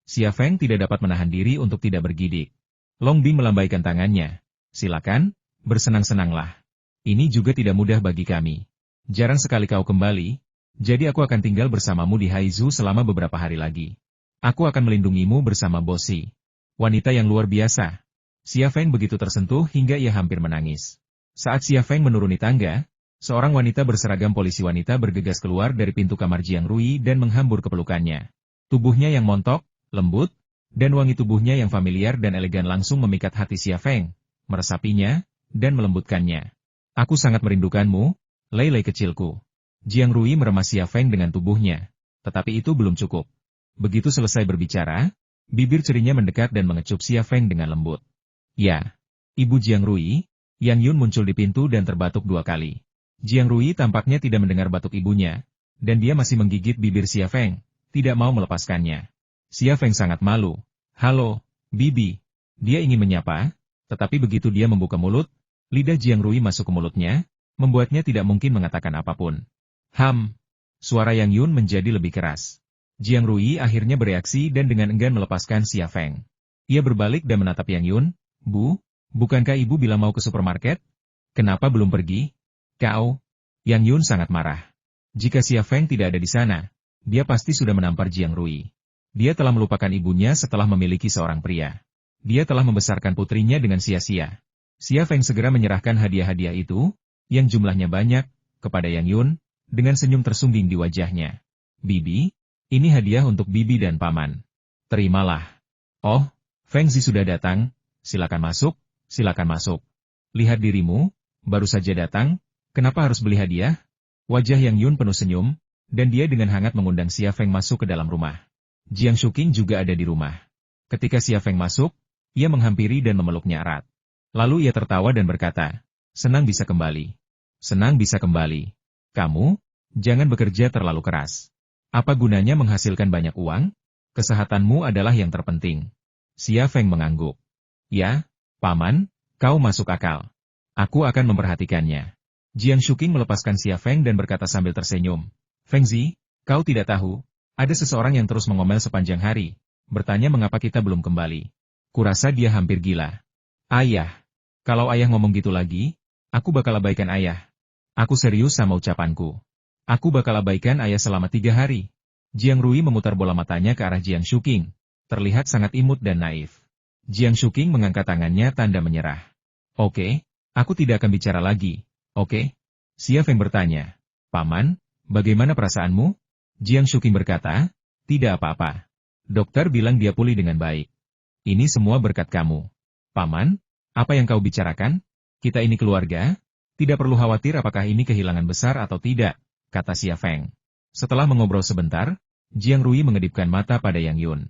Xia Feng tidak dapat menahan diri untuk tidak bergidik. Long Bing melambaikan tangannya. Silakan, bersenang-senanglah. Ini juga tidak mudah bagi kami. Jarang sekali kau kembali, jadi aku akan tinggal bersamamu di Haizu selama beberapa hari lagi. Aku akan melindungimu bersama Bosi. Wanita yang luar biasa. Xia Feng begitu tersentuh hingga ia hampir menangis. Saat Xia Feng menuruni tangga, seorang wanita berseragam polisi wanita bergegas keluar dari pintu kamar Jiang Rui dan menghambur ke pelukannya. Tubuhnya yang montok, lembut, dan wangi tubuhnya yang familiar dan elegan langsung memikat hati Xia Feng, meresapinya, dan melembutkannya. Aku sangat merindukanmu, Lei kecilku. Jiang Rui meremas Xia Feng dengan tubuhnya. Tetapi itu belum cukup. Begitu selesai berbicara, bibir cerinya mendekat dan mengecup Xia Feng dengan lembut. Ya, Ibu Jiang Rui, Yang Yun muncul di pintu dan terbatuk 2 kali. Jiang Rui tampaknya tidak mendengar batuk ibunya, dan dia masih menggigit bibir Xia Feng, tidak mau melepaskannya. Xia Feng sangat malu. Halo, Bibi. Dia ingin menyapa, tetapi begitu dia membuka mulut, lidah Jiang Rui masuk ke mulutnya, membuatnya tidak mungkin mengatakan apapun. Suara Yang Yun menjadi lebih keras. Jiang Rui akhirnya bereaksi dan dengan enggan melepaskan Xia Feng. Ia berbalik dan menatap Yang Yun. Bu, bukankah ibu bilang mau ke supermarket? Kenapa belum pergi? Kau? Yang Yun sangat marah. Jika Xia Feng tidak ada di sana, dia pasti sudah menampar Jiang Rui. Dia telah melupakan ibunya setelah memiliki seorang pria. Dia telah membesarkan putrinya dengan sia-sia. Xia Feng segera menyerahkan hadiah-hadiah itu, yang jumlahnya banyak, kepada Yang Yun, dengan senyum tersungging di wajahnya. Bibi, ini hadiah untuk Bibi dan Paman. Terimalah. Oh, Feng Zi sudah datang, silakan masuk, silakan masuk. Lihat dirimu, baru saja datang, kenapa harus beli hadiah? Wajah Yang Yun penuh senyum, dan dia dengan hangat mengundang Xia Feng masuk ke dalam rumah. Jiang Shuqing juga ada di rumah. Ketika Xia Feng masuk, ia menghampiri dan memeluknya erat. Lalu ia tertawa dan berkata, senang bisa kembali. Senang bisa kembali. Kamu, jangan bekerja terlalu keras. Apa gunanya menghasilkan banyak uang? Kesehatanmu adalah yang terpenting. Xia Feng mengangguk. Ya, Paman, kau masuk akal. Aku akan memperhatikannya. Jiang Shuqing melepaskan Xia Feng dan berkata sambil tersenyum. Feng Zi, kau tidak tahu, ada seseorang yang terus mengomel sepanjang hari, bertanya mengapa kita belum kembali. Kurasa dia hampir gila. Ayah, kalau ayah ngomong gitu lagi, aku bakal abaikan ayah. Aku serius sama ucapanku. Aku bakal abaikan ayah selama 3 hari. Jiang Rui memutar bola matanya ke arah Jiang Shuqing, terlihat sangat imut dan naif. Jiang Shuqing mengangkat tangannya tanda menyerah. Oke, aku tidak akan bicara lagi, oke? Xia Feng bertanya. Paman, bagaimana perasaanmu? Jiang Shuqing berkata, tidak apa-apa. Dokter bilang dia pulih dengan baik. Ini semua berkat kamu. Paman, apa yang kau bicarakan? Kita ini keluarga, tidak perlu khawatir apakah ini kehilangan besar atau tidak, kata Xia Feng. Setelah mengobrol sebentar, Jiang Rui mengedipkan mata pada Yang Yun.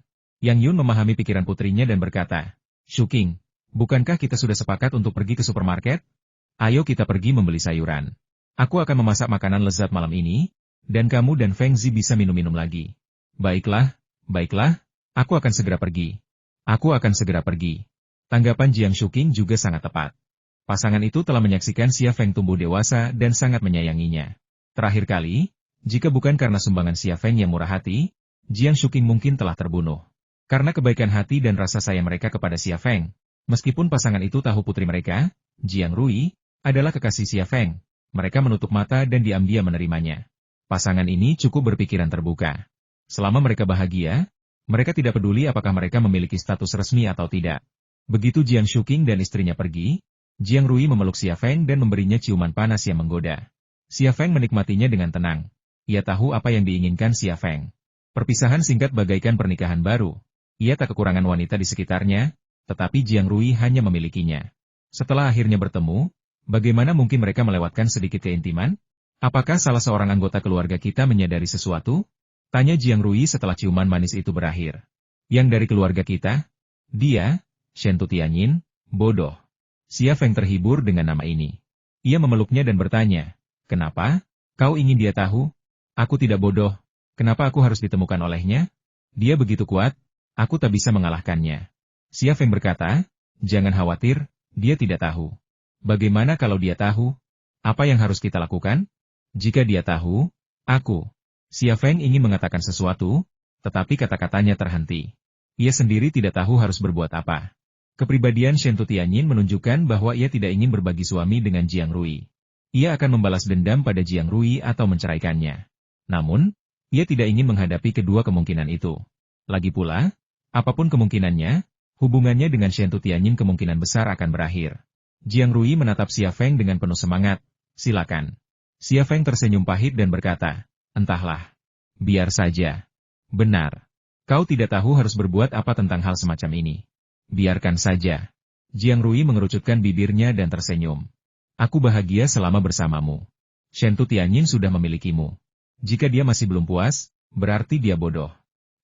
Yang Yun memahami pikiran putrinya dan berkata, Shuqing, bukankah kita sudah sepakat untuk pergi ke supermarket? Ayo kita pergi membeli sayuran. Aku akan memasak makanan lezat malam ini, dan kamu dan Feng Zi bisa minum-minum lagi. Baiklah, aku akan segera pergi. Aku akan segera pergi. Tanggapan Jiang Shuqing juga sangat tepat. Pasangan itu telah menyaksikan Xia Feng tumbuh dewasa dan sangat menyayanginya. Terakhir kali, jika bukan karena sumbangan Xia Feng yang murah hati, Jiang Shuqing mungkin telah terbunuh. Karena kebaikan hati dan rasa sayang mereka kepada Xia Feng, meskipun pasangan itu tahu putri mereka, Jiang Rui, adalah kekasih Xia Feng, mereka menutup mata dan diam-diam menerimanya. Pasangan ini cukup berpikiran terbuka. Selama mereka bahagia, mereka tidak peduli apakah mereka memiliki status resmi atau tidak. Begitu Jiang Shuqing dan istrinya pergi, Jiang Rui memeluk Xia Feng dan memberinya ciuman panas yang menggoda. Xia Feng menikmatinya dengan tenang. Ia tahu apa yang diinginkan Xia Feng. Perpisahan singkat bagaikan pernikahan baru. Ia tak kekurangan wanita di sekitarnya, tetapi Jiang Rui hanya memilikinya. Setelah akhirnya bertemu, bagaimana mungkin mereka melewatkan sedikit keintiman? Apakah salah seorang anggota keluarga kita menyadari sesuatu? Tanya Jiang Rui setelah ciuman manis itu berakhir. Yang dari keluarga kita? Dia, Shen Tutianyin, bodoh. Xia Feng terhibur dengan nama ini. Ia memeluknya dan bertanya, kenapa? Kau ingin dia tahu? Aku tidak bodoh. Kenapa aku harus ditemukan olehnya? Dia begitu kuat, aku tak bisa mengalahkannya. Xia Feng berkata, jangan khawatir, dia tidak tahu. Bagaimana kalau dia tahu? Apa yang harus kita lakukan? Jika dia tahu, aku. Xia Feng ingin mengatakan sesuatu, tetapi kata-katanya terhenti. Ia sendiri tidak tahu harus berbuat apa. Kepribadian Shen Tutianyin menunjukkan bahwa ia tidak ingin berbagi suami dengan Jiang Rui. Ia akan membalas dendam pada Jiang Rui atau menceraikannya. Namun, ia tidak ingin menghadapi kedua kemungkinan itu. Lagi pula, apapun kemungkinannya, hubungannya dengan Shen Tutianyin kemungkinan besar akan berakhir. Jiang Rui menatap Xia Feng dengan penuh semangat. Silakan. Xia Feng tersenyum pahit dan berkata, entahlah. Biar saja. Benar. Kau tidak tahu harus berbuat apa tentang hal semacam ini. Biarkan saja. Jiang Rui mengerucutkan bibirnya dan tersenyum. Aku bahagia selama bersamamu. Shen Tutianyin sudah memilikimu. Jika dia masih belum puas, berarti dia bodoh.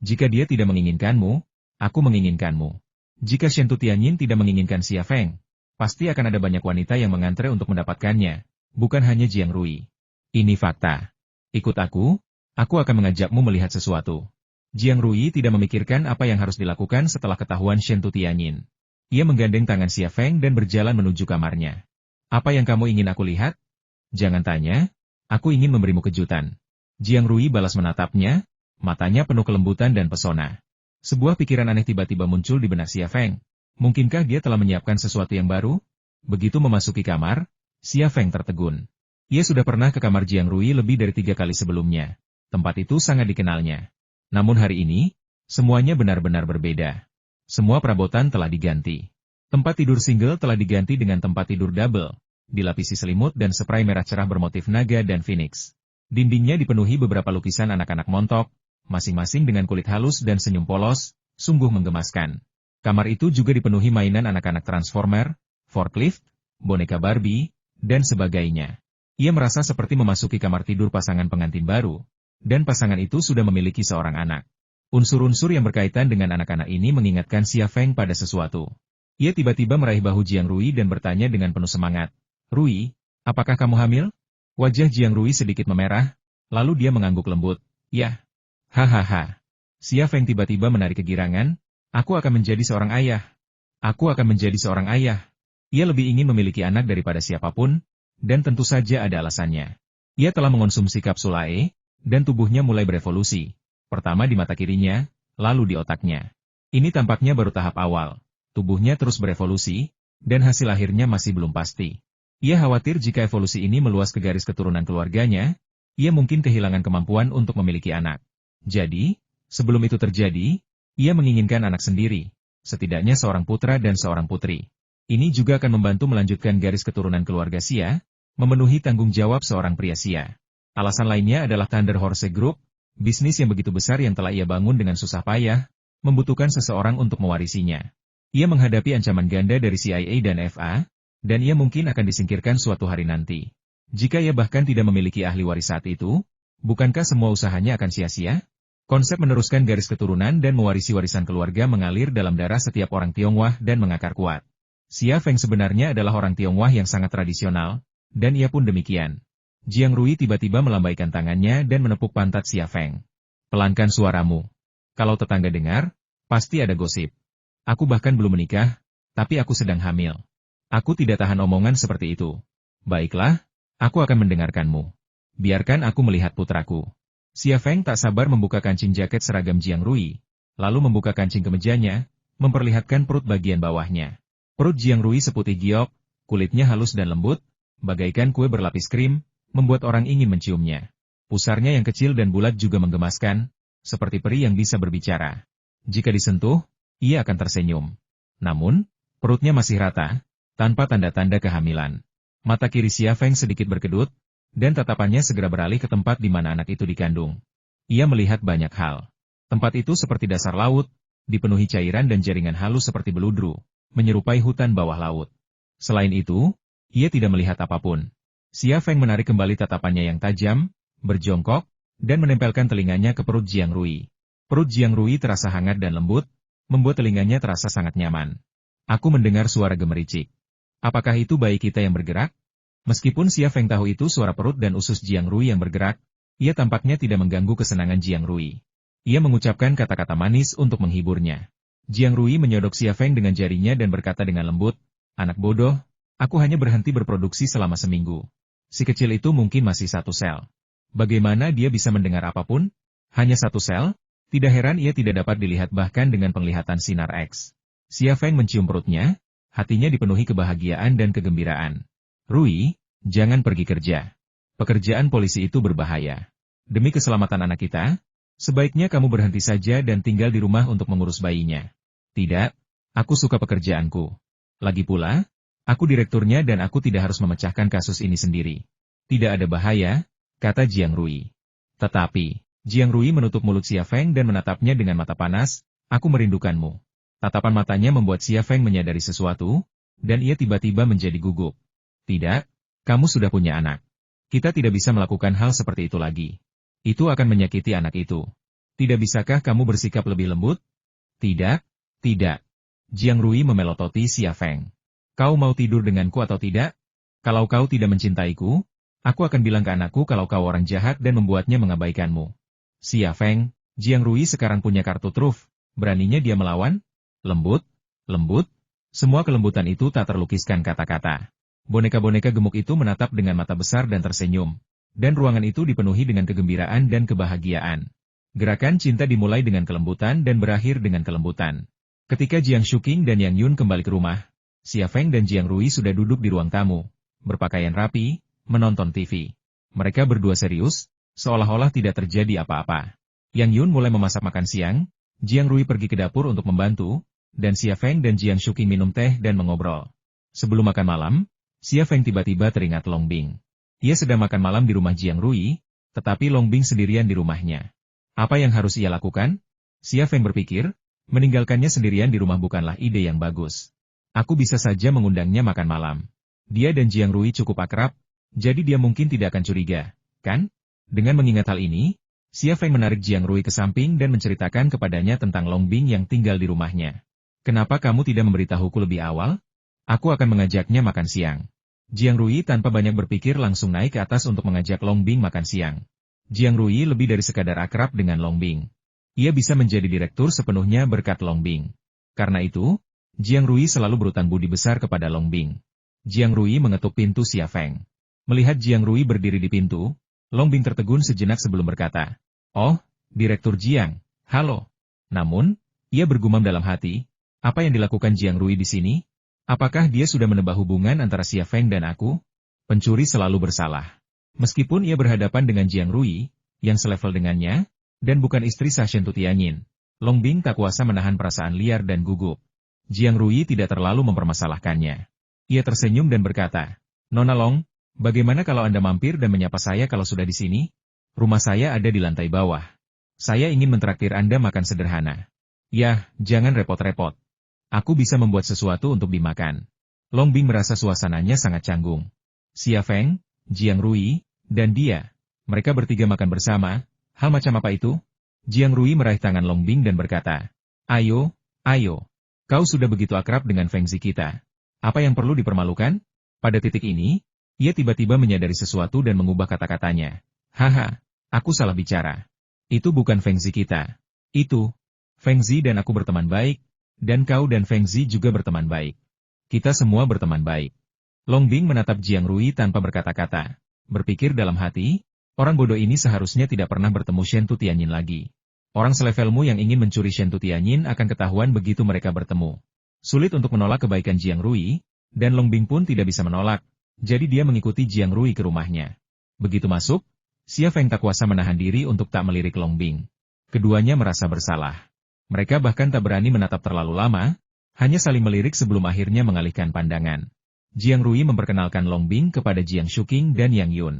Jika dia tidak menginginkanmu, aku menginginkanmu. Jika Shen Tutianyin tidak menginginkan Xia Feng, pasti akan ada banyak wanita yang mengantre untuk mendapatkannya, bukan hanya Jiang Rui. Ini fakta. Ikut aku akan mengajakmu melihat sesuatu. Jiang Rui tidak memikirkan apa yang harus dilakukan setelah ketahuan Shen Tutianyin. Ia menggandeng tangan Xia Feng dan berjalan menuju kamarnya. Apa yang kamu ingin aku lihat? Jangan tanya, aku ingin memberimu kejutan. Jiang Rui balas menatapnya, matanya penuh kelembutan dan pesona. Sebuah pikiran aneh tiba-tiba muncul di benak Xia Feng. Mungkinkah dia telah menyiapkan sesuatu yang baru? Begitu memasuki kamar, Xia Feng tertegun. Ia sudah pernah ke kamar Jiang Rui lebih dari 3 kali sebelumnya. Tempat itu sangat dikenalnya. Namun hari ini, semuanya benar-benar berbeda. Semua perabotan telah diganti. Tempat tidur single telah diganti dengan tempat tidur double, dilapisi selimut dan spray merah cerah bermotif naga dan phoenix. Dindingnya dipenuhi beberapa lukisan anak-anak montok, masing-masing dengan kulit halus dan senyum polos, sungguh menggemaskan. Kamar itu juga dipenuhi mainan anak-anak Transformer, forklift, boneka Barbie, dan sebagainya. Ia merasa seperti memasuki kamar tidur pasangan pengantin baru, dan pasangan itu sudah memiliki seorang anak. Unsur-unsur yang berkaitan dengan anak-anak ini mengingatkan Xia Feng pada sesuatu. Ia tiba-tiba meraih bahu Jiang Rui dan bertanya dengan penuh semangat, Rui, apakah kamu hamil? Wajah Jiang Rui sedikit memerah, lalu dia mengangguk lembut, ya. Hahaha. Xia Feng tiba-tiba menarik kegirangan, aku akan menjadi seorang ayah. Aku akan menjadi seorang ayah. Ia lebih ingin memiliki anak daripada siapapun, dan tentu saja ada alasannya. Ia telah mengonsumsi kapsul AE, dan tubuhnya mulai berevolusi. Pertama di mata kirinya, lalu di otaknya. Ini tampaknya baru tahap awal. Tubuhnya terus berevolusi, dan hasil akhirnya masih belum pasti. Ia khawatir jika evolusi ini meluas ke garis keturunan keluarganya, ia mungkin kehilangan kemampuan untuk memiliki anak. Jadi, sebelum itu terjadi, ia menginginkan anak sendiri, setidaknya seorang putra dan seorang putri. Ini juga akan membantu melanjutkan garis keturunan keluarga Xia, memenuhi tanggung jawab seorang pria Xia. Alasan lainnya adalah Thunder Horse Group, bisnis yang begitu besar yang telah ia bangun dengan susah payah, membutuhkan seseorang untuk mewarisinya. Ia menghadapi ancaman ganda dari CIA dan FA, dan ia mungkin akan disingkirkan suatu hari nanti. Jika ia bahkan tidak memiliki ahli waris saat itu, bukankah semua usahanya akan sia-sia? Konsep meneruskan garis keturunan dan mewarisi warisan keluarga mengalir dalam darah setiap orang Tionghoa dan mengakar kuat. Xia Feng sebenarnya adalah orang Tionghoa yang sangat tradisional, dan ia pun demikian. Jiang Rui tiba-tiba melambaikan tangannya dan menepuk pantat Xia Feng. Pelankan suaramu. Kalau tetangga dengar, pasti ada gosip. Aku bahkan belum menikah, tapi aku sedang hamil. Aku tidak tahan omongan seperti itu. Baiklah, aku akan mendengarkanmu. Biarkan aku melihat putraku. Xia Feng tak sabar membuka kancing jaket seragam Jiang Rui, lalu membuka kancing kemejanya, memperlihatkan perut bagian bawahnya. Perut Jiang Rui seputih giok, kulitnya halus dan lembut, bagaikan kue berlapis krim, membuat orang ingin menciumnya. Pusarnya yang kecil dan bulat juga menggemaskan, seperti peri yang bisa berbicara. Jika disentuh, ia akan tersenyum. Namun, perutnya masih rata, tanpa tanda-tanda kehamilan. Mata kiri Xia Feng sedikit berkedut, dan tatapannya segera beralih ke tempat di mana anak itu dikandung. Ia melihat banyak hal. Tempat itu seperti dasar laut, dipenuhi cairan dan jaringan halus seperti beludru, menyerupai hutan bawah laut. Selain itu, ia tidak melihat apapun. Xia Feng menarik kembali tatapannya yang tajam, berjongkok, dan menempelkan telinganya ke perut Jiang Rui. Perut Jiang Rui terasa hangat dan lembut, membuat telinganya terasa sangat nyaman. Aku mendengar suara gemericik. Apakah itu bayi kita yang bergerak? Meskipun Xia Feng tahu itu suara perut dan usus Jiang Rui yang bergerak, Ia tampaknya tidak mengganggu kesenangan Jiang Rui. Ia mengucapkan kata-kata manis untuk menghiburnya. Jiang Rui menyodok Xia Feng dengan jarinya dan berkata dengan lembut, "Anak bodoh, aku hanya berhenti berproduksi selama seminggu. Si kecil itu mungkin masih satu sel. Bagaimana dia bisa mendengar apapun? Hanya satu sel? Tidak heran ia tidak dapat dilihat bahkan dengan penglihatan sinar X." Xia Feng mencium perutnya, hatinya dipenuhi kebahagiaan dan kegembiraan. "Rui, jangan pergi kerja. Pekerjaan polisi itu berbahaya. Demi keselamatan anak kita, sebaiknya kamu berhenti saja dan tinggal di rumah untuk mengurus bayinya." "Tidak, aku suka pekerjaanku. Lagi pula, aku direkturnya dan aku tidak harus memecahkan kasus ini sendiri." "Tidak ada bahaya," kata Jiang Rui. Tetapi, Jiang Rui menutup mulut Xia Feng dan menatapnya dengan mata panas, "Aku merindukanmu." Tatapan matanya membuat Xia Feng menyadari sesuatu, dan ia tiba-tiba menjadi gugup. "Tidak, kamu sudah punya anak. Kita tidak bisa melakukan hal seperti itu lagi. Itu akan menyakiti anak itu. Tidak bisakah kamu bersikap lebih lembut?" "Tidak, tidak." Jiang Rui memelototi Xia Feng. "Kau mau tidur denganku atau tidak? Kalau kau tidak mencintaiku, aku akan bilang ke anakku kalau kau orang jahat dan membuatnya mengabaikanmu." "Xia Feng, Jiang Rui sekarang punya kartu truf, beraninya dia melawan?" "Lembut, lembut." Semua kelembutan itu tak terlukiskan kata-kata. Boneka-boneka gemuk itu menatap dengan mata besar dan tersenyum, dan ruangan itu dipenuhi dengan kegembiraan dan kebahagiaan. Gerakan cinta dimulai dengan kelembutan dan berakhir dengan kelembutan. Ketika Jiang Shuqing dan Yang Yun kembali ke rumah, Xia Feng dan Jiang Rui sudah duduk di ruang tamu, berpakaian rapi, menonton TV. Mereka berdua serius, seolah-olah tidak terjadi apa-apa. Yang Yun mulai memasak makan siang, Jiang Rui pergi ke dapur untuk membantu, dan Xia Feng dan Jiang Shuqing minum teh dan mengobrol. Sebelum makan malam, Xia Feng tiba-tiba teringat Long Bing. Ia sedang makan malam di rumah Jiang Rui, tetapi Long Bing sendirian di rumahnya. Apa yang harus ia lakukan? Xia Feng berpikir, meninggalkannya sendirian di rumah bukanlah ide yang bagus. Aku bisa saja mengundangnya makan malam. Dia dan Jiang Rui cukup akrab, jadi dia mungkin tidak akan curiga, kan? Dengan mengingat hal ini, Xia Feng menarik Jiang Rui ke samping dan menceritakan kepadanya tentang Long Bing yang tinggal di rumahnya. "Kenapa kamu tidak memberitahuku lebih awal? Aku akan mengajaknya makan siang." Jiang Rui tanpa banyak berpikir langsung naik ke atas untuk mengajak Long Bing makan siang. Jiang Rui lebih dari sekadar akrab dengan Long Bing. Ia bisa menjadi direktur sepenuhnya berkat Long Bing. Karena itu, Jiang Rui selalu berutang budi besar kepada Long Bing. Jiang Rui mengetuk pintu Xia Feng. Melihat Jiang Rui berdiri di pintu, Long Bing tertegun sejenak sebelum berkata, "Oh, Direktur Jiang, halo." Namun, ia bergumam dalam hati, apa yang dilakukan Jiang Rui di sini? Apakah dia sudah menebak hubungan antara Xia Feng dan aku? Pencuri selalu bersalah. Meskipun ia berhadapan dengan Jiang Rui, yang selevel dengannya, dan bukan istri sah Shen Tutianyin, Long Bing tak kuasa menahan perasaan liar dan gugup. Jiang Rui tidak terlalu mempermasalahkannya. Ia tersenyum dan berkata, "Nona Long, bagaimana kalau Anda mampir dan menyapa saya kalau sudah di sini? Rumah saya ada di lantai bawah. Saya ingin mentraktir Anda makan sederhana." "Yah, jangan repot-repot. Aku bisa membuat sesuatu untuk dimakan." Long Bing merasa suasananya sangat canggung. Xia Feng, Jiang Rui, dan dia. Mereka bertiga makan bersama. Hal macam apa itu? Jiang Rui meraih tangan Long Bing dan berkata, "Ayo, ayo. Kau sudah begitu akrab dengan Feng Zi kita. Apa yang perlu dipermalukan?" Pada titik ini, ia tiba-tiba menyadari sesuatu dan mengubah kata-katanya. "Haha, aku salah bicara. Itu bukan Feng Zi kita. Itu, Feng Zi dan aku berteman baik, dan kau dan Feng Zi juga berteman baik. Kita semua berteman baik." Long Bing menatap Jiang Rui tanpa berkata-kata. Berpikir dalam hati, orang bodoh ini seharusnya tidak pernah bertemu Shen Tutianyin lagi. Orang selevelmu yang ingin mencuri Shen Tutianyin akan ketahuan begitu mereka bertemu. Sulit untuk menolak kebaikan Jiang Rui, dan Long Bing pun tidak bisa menolak, jadi dia mengikuti Jiang Rui ke rumahnya. Begitu masuk, Xia Feng tak kuasa menahan diri untuk tak melirik Long Bing. Keduanya merasa bersalah. Mereka bahkan tak berani menatap terlalu lama, hanya saling melirik sebelum akhirnya mengalihkan pandangan. Jiang Rui memperkenalkan Long Bing kepada Jiang Shuqing dan Yang Yun.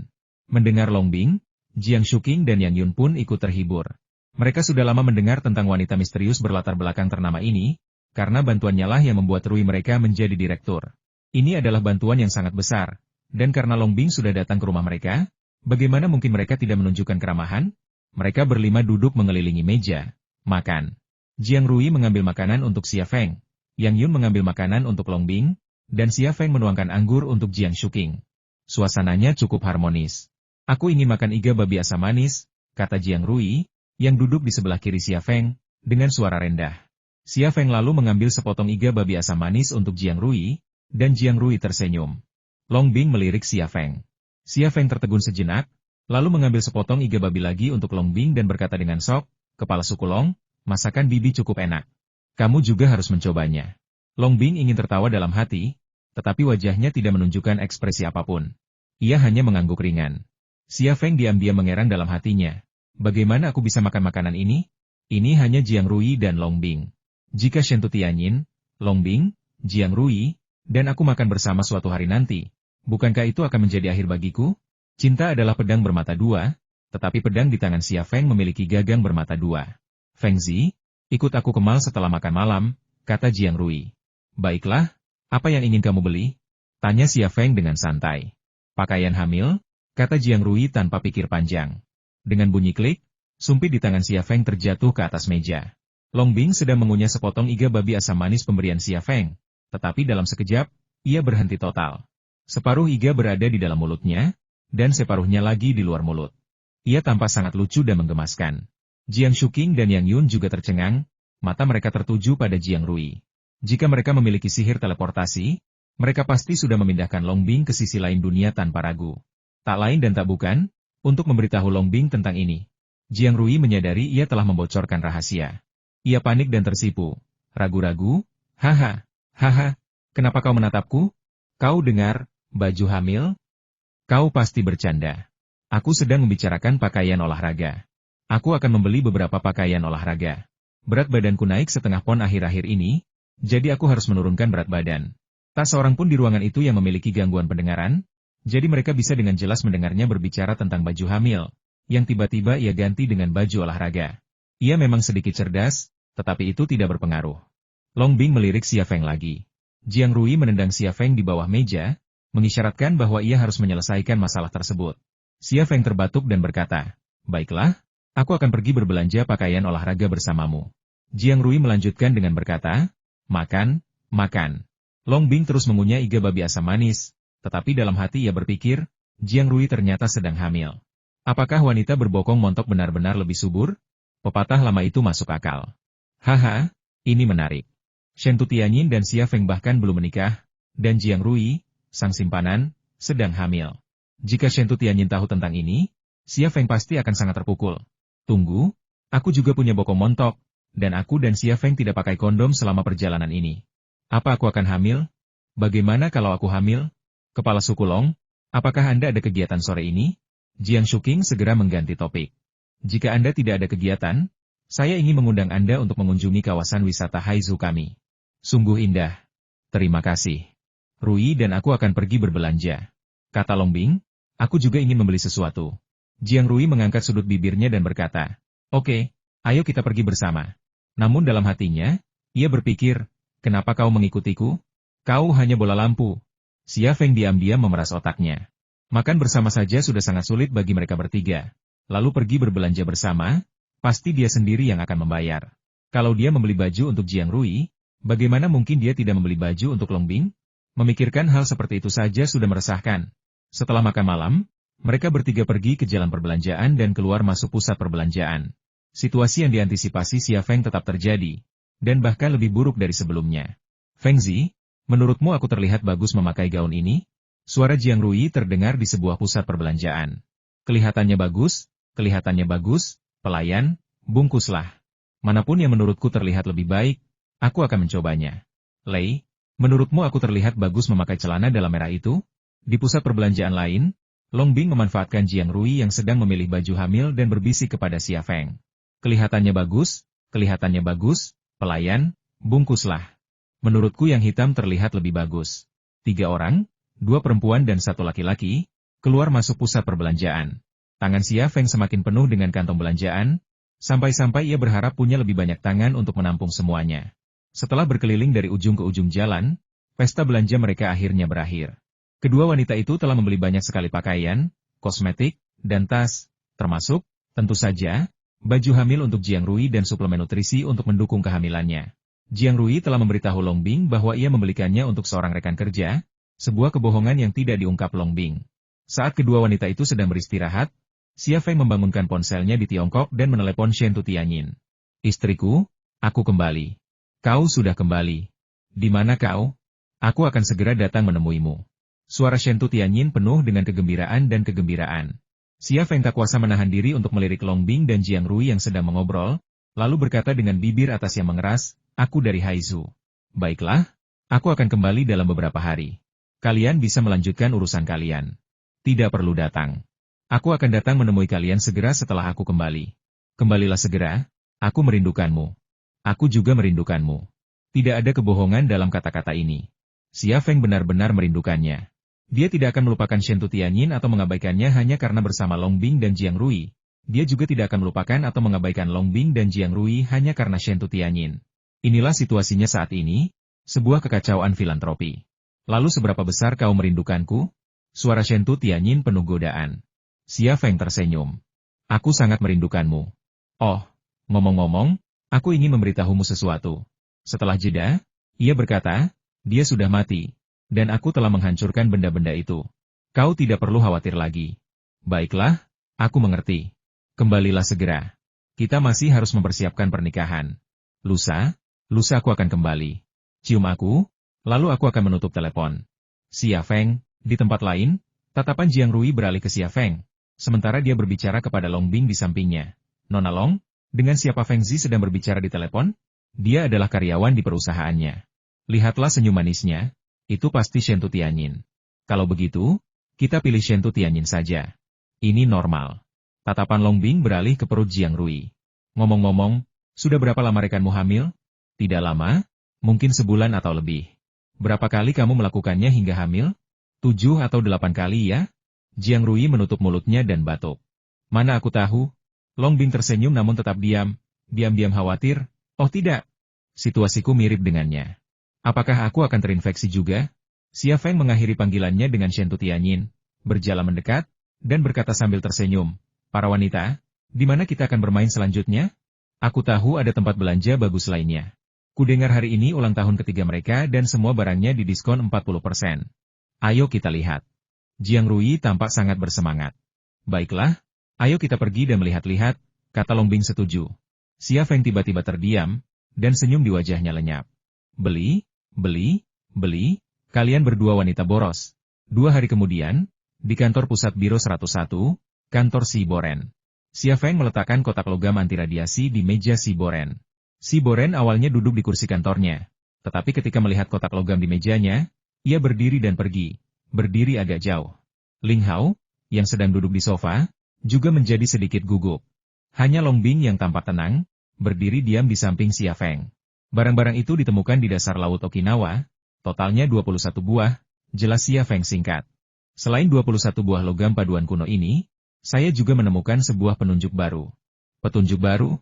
Mendengar Long Bing, Jiang Shuqing dan Yang Yun pun ikut terhibur. Mereka sudah lama mendengar tentang wanita misterius berlatar belakang ternama ini, karena bantuannya lah yang membuat Rui mereka menjadi direktur. Ini adalah bantuan yang sangat besar, dan karena Long Bing sudah datang ke rumah mereka, bagaimana mungkin mereka tidak menunjukkan keramahan? Mereka berlima duduk mengelilingi meja, makan. Jiang Rui mengambil makanan untuk Xia Feng, Yang Yun mengambil makanan untuk Long Bing, dan Xia Feng menuangkan anggur untuk Jiang Shuqing. Suasananya cukup harmonis. Aku ingin makan iga babi asam manis, kata Jiang Rui, yang duduk di sebelah kiri Xia Feng, dengan suara rendah. Xia Feng lalu mengambil sepotong iga babi asam manis untuk Jiang Rui, dan Jiang Rui tersenyum. Long Bing melirik Xia Feng. Xia Feng tertegun sejenak, lalu mengambil sepotong iga babi lagi untuk Long Bing dan berkata dengan sok, kepala suku Long, masakan bibi cukup enak. Kamu juga harus mencobanya. Long Bing ingin tertawa dalam hati, tetapi wajahnya tidak menunjukkan ekspresi apapun. Ia hanya mengangguk ringan. Xia Feng diam-diam mengerang dalam hatinya. Bagaimana aku bisa makan makanan ini? Ini hanya Jiang Rui dan Long Bing. Jika Shen Tutianyin, Long Bing, Jiang Rui, dan aku makan bersama suatu hari nanti, bukankah itu akan menjadi akhir bagiku? Cinta adalah pedang bermata dua, tetapi pedang di tangan Xia Feng memiliki gagang bermata dua. Feng Zi, ikut aku ke mall setelah makan malam, kata Jiang Rui. Baiklah, apa yang ingin kamu beli? Tanya Xia Feng dengan santai. Pakaian hamil? Kata Jiang Rui tanpa pikir panjang. Dengan bunyi klik, sumpit di tangan Xia Feng terjatuh ke atas meja. Long Bing sedang mengunyah sepotong iga babi asam manis pemberian Xia Feng, tetapi dalam sekejap, ia berhenti total. Separuh iga berada di dalam mulutnya, dan separuhnya lagi di luar mulut. Ia tampak sangat lucu dan menggemaskan. Jiang Shuqing dan Yang Yun juga tercengang, mata mereka tertuju pada Jiang Rui. Jika mereka memiliki sihir teleportasi, mereka pasti sudah memindahkan Long Bing ke sisi lain dunia tanpa ragu. Tak lain dan tak bukan, untuk memberitahu Long Bing tentang ini. Jiang Rui menyadari ia telah membocorkan rahasia. Ia panik dan tersipu. Ragu-ragu, haha, haha, kenapa kau menatapku? Kau dengar, baju hamil? Kau pasti bercanda. Aku sedang membicarakan pakaian olahraga. Aku akan membeli beberapa pakaian olahraga. Berat badanku naik setengah pon akhir-akhir ini, jadi aku harus menurunkan berat badan. Tak seorang pun di ruangan itu yang memiliki gangguan pendengaran, jadi mereka bisa dengan jelas mendengarnya berbicara tentang baju hamil, yang tiba-tiba ia ganti dengan baju olahraga. Ia memang sedikit cerdas, tetapi itu tidak berpengaruh. Long Bing melirik Xia Feng lagi. Jiang Rui menendang Xia Feng di bawah meja, mengisyaratkan bahwa ia harus menyelesaikan masalah tersebut. Xia Feng terbatuk dan berkata, baiklah, aku akan pergi berbelanja pakaian olahraga bersamamu. Jiang Rui melanjutkan dengan berkata, makan, makan. Long Bing terus mengunyah iga babi asam manis, tetapi dalam hati ia berpikir, Jiang Rui ternyata sedang hamil. Apakah wanita berbokong montok benar-benar lebih subur? Pepatah lama itu masuk akal. Haha, ini menarik. Shen Tutianyin dan Xia Feng bahkan belum menikah, dan Jiang Rui, sang simpanan, sedang hamil. Jika Shen Tutianyin tahu tentang ini, Xia Feng pasti akan sangat terpukul. Tunggu, aku juga punya bokong montok, dan aku dan Xia Feng tidak pakai kondom selama perjalanan ini. Apa aku akan hamil? Bagaimana kalau aku hamil? Kepala suku Long, apakah Anda ada kegiatan sore ini? Jiang Shuqing segera mengganti topik. Jika Anda tidak ada kegiatan, saya ingin mengundang Anda untuk mengunjungi kawasan wisata Haizu kami. Sungguh indah. Terima kasih. Rui dan aku akan pergi berbelanja. Kata Long Bing, aku juga ingin membeli sesuatu. Jiang Rui mengangkat sudut bibirnya dan berkata, oke, ayo kita pergi bersama. Namun dalam hatinya, ia berpikir, kenapa kau mengikutiku? Kau hanya bola lampu. Xia Feng diam-diam memeras otaknya. Makan bersama saja sudah sangat sulit bagi mereka bertiga. Lalu pergi berbelanja bersama, pasti dia sendiri yang akan membayar. Kalau dia membeli baju untuk Jiang Rui, bagaimana mungkin dia tidak membeli baju untuk Long Bing? Memikirkan hal seperti itu saja sudah meresahkan. Setelah makan malam, mereka bertiga pergi ke jalan perbelanjaan dan keluar masuk pusat perbelanjaan. Situasi yang diantisipasi Xia Feng tetap terjadi, dan bahkan lebih buruk dari sebelumnya. Feng Zi, menurutmu aku terlihat bagus memakai gaun ini? Suara Jiang Rui terdengar di sebuah pusat perbelanjaan. Kelihatannya bagus, pelayan, bungkuslah. Manapun yang menurutku terlihat lebih baik, aku akan mencobanya. Lei, menurutmu aku terlihat bagus memakai celana dalam merah itu? Di pusat perbelanjaan lain, Long Bing memanfaatkan Jiang Rui yang sedang memilih baju hamil dan berbisik kepada Xia Feng. Kelihatannya bagus, pelayan, bungkuslah. Menurutku yang hitam terlihat lebih bagus. 3 orang, 2 perempuan dan 1 laki-laki, keluar masuk pusat perbelanjaan. Tangan Xia Feng semakin penuh dengan kantong belanjaan, sampai-sampai ia berharap punya lebih banyak tangan untuk menampung semuanya. Setelah berkeliling dari ujung ke ujung jalan, pesta belanja mereka akhirnya berakhir. Kedua wanita itu telah membeli banyak sekali pakaian, kosmetik, dan tas, termasuk, tentu saja, baju hamil untuk Jiang Rui dan suplemen nutrisi untuk mendukung kehamilannya. Jiang Rui telah memberitahu Long Bing bahwa ia membelikannya untuk seorang rekan kerja, sebuah kebohongan yang tidak diungkap Long Bing. Saat kedua wanita itu sedang beristirahat, Xia Feng membangunkan ponselnya di Tiongkok dan menelepon Shen Tutianyin. Istriku, aku kembali. Kau sudah kembali. Di mana kau? Aku akan segera datang menemuimu. Suara Shen Tutianyin penuh dengan kegembiraan dan kegembiraan. Xia Feng tak kuasa menahan diri untuk melirik Long Bing dan Jiang Rui yang sedang mengobrol, lalu berkata dengan bibir atas yang mengeras, aku dari Haizu. Baiklah, aku akan kembali dalam beberapa hari. Kalian bisa melanjutkan urusan kalian. Tidak perlu datang. Aku akan datang menemui kalian segera setelah aku kembali. Kembalilah segera, aku merindukanmu. Aku juga merindukanmu. Tidak ada kebohongan dalam kata-kata ini. Xia Feng benar-benar merindukannya. Dia tidak akan melupakan Shen Tutianyin atau mengabaikannya hanya karena bersama Long Bing dan Jiang Rui. Dia juga tidak akan melupakan atau mengabaikan Long Bing dan Jiang Rui hanya karena Shen Tutianyin. Inilah situasinya saat ini, sebuah kekacauan filantropi. Lalu seberapa besar kau merindukanku? Suara Shen Tutianyin penuh godaan. Xia Feng tersenyum. Aku sangat merindukanmu. Oh, ngomong-ngomong, aku ingin memberitahumu sesuatu. Setelah jeda, ia berkata, dia sudah mati, dan aku telah menghancurkan benda-benda itu. Kau tidak perlu khawatir lagi. Baiklah, aku mengerti. Kembalilah segera. Kita masih harus mempersiapkan pernikahan. Lusa aku akan kembali. Cium aku, lalu aku akan menutup telepon. Xia Feng. Di tempat lain, tatapan Jiang Rui beralih ke Xia Feng, sementara dia berbicara kepada Long Bing di sampingnya. Nona Long, dengan siapa Feng Zi sedang berbicara di telepon? Dia adalah karyawan di perusahaannya. Lihatlah senyum manisnya, itu pasti Shen Tutianyin. Kalau begitu, kita pilih Shen Tutianyin saja. Ini normal. Tatapan Long Bing beralih ke perut Jiang Rui. Ngomong-ngomong, sudah berapa lama rekanmu hamil? Tidak lama, mungkin sebulan atau lebih. Berapa kali kamu melakukannya hingga hamil? 7 atau 8 kali ya? Jiang Rui menutup mulutnya dan batuk. Mana aku tahu? Long Bing tersenyum namun tetap diam. Diam-diam khawatir. Oh tidak. Situasiku mirip dengannya. Apakah aku akan terinfeksi juga? Xia Feng mengakhiri panggilannya dengan Shen Tutianyin, berjalan mendekat, dan berkata sambil tersenyum. Para wanita, di mana kita akan bermain selanjutnya? Aku tahu ada tempat belanja bagus lainnya. Kudengar hari ini ulang tahun ketiga mereka dan semua barangnya didiskon 40%. Ayo kita lihat. Jiang Rui tampak sangat bersemangat. Baiklah, ayo kita pergi dan melihat-lihat, kata Long Bing setuju. Xia Feng tiba-tiba terdiam, dan senyum di wajahnya lenyap. Beli, kalian berdua wanita boros. 2 hari kemudian, di kantor pusat Biro 101, kantor Si Boren. Xia Feng meletakkan kotak logam anti radiasi di meja Si Boren. Si Boren awalnya duduk di kursi kantornya, tetapi ketika melihat kotak logam di mejanya, ia berdiri dan pergi, berdiri agak jauh. Ling Hao, yang sedang duduk di sofa, juga menjadi sedikit gugup. Hanya Long Bing yang tampak tenang, berdiri diam di samping Xia Feng. Barang-barang itu ditemukan di dasar laut Okinawa, totalnya 21 buah, jelas Xia Feng singkat. Selain 21 buah logam paduan kuno ini, saya juga menemukan sebuah penunjuk baru. Petunjuk baru?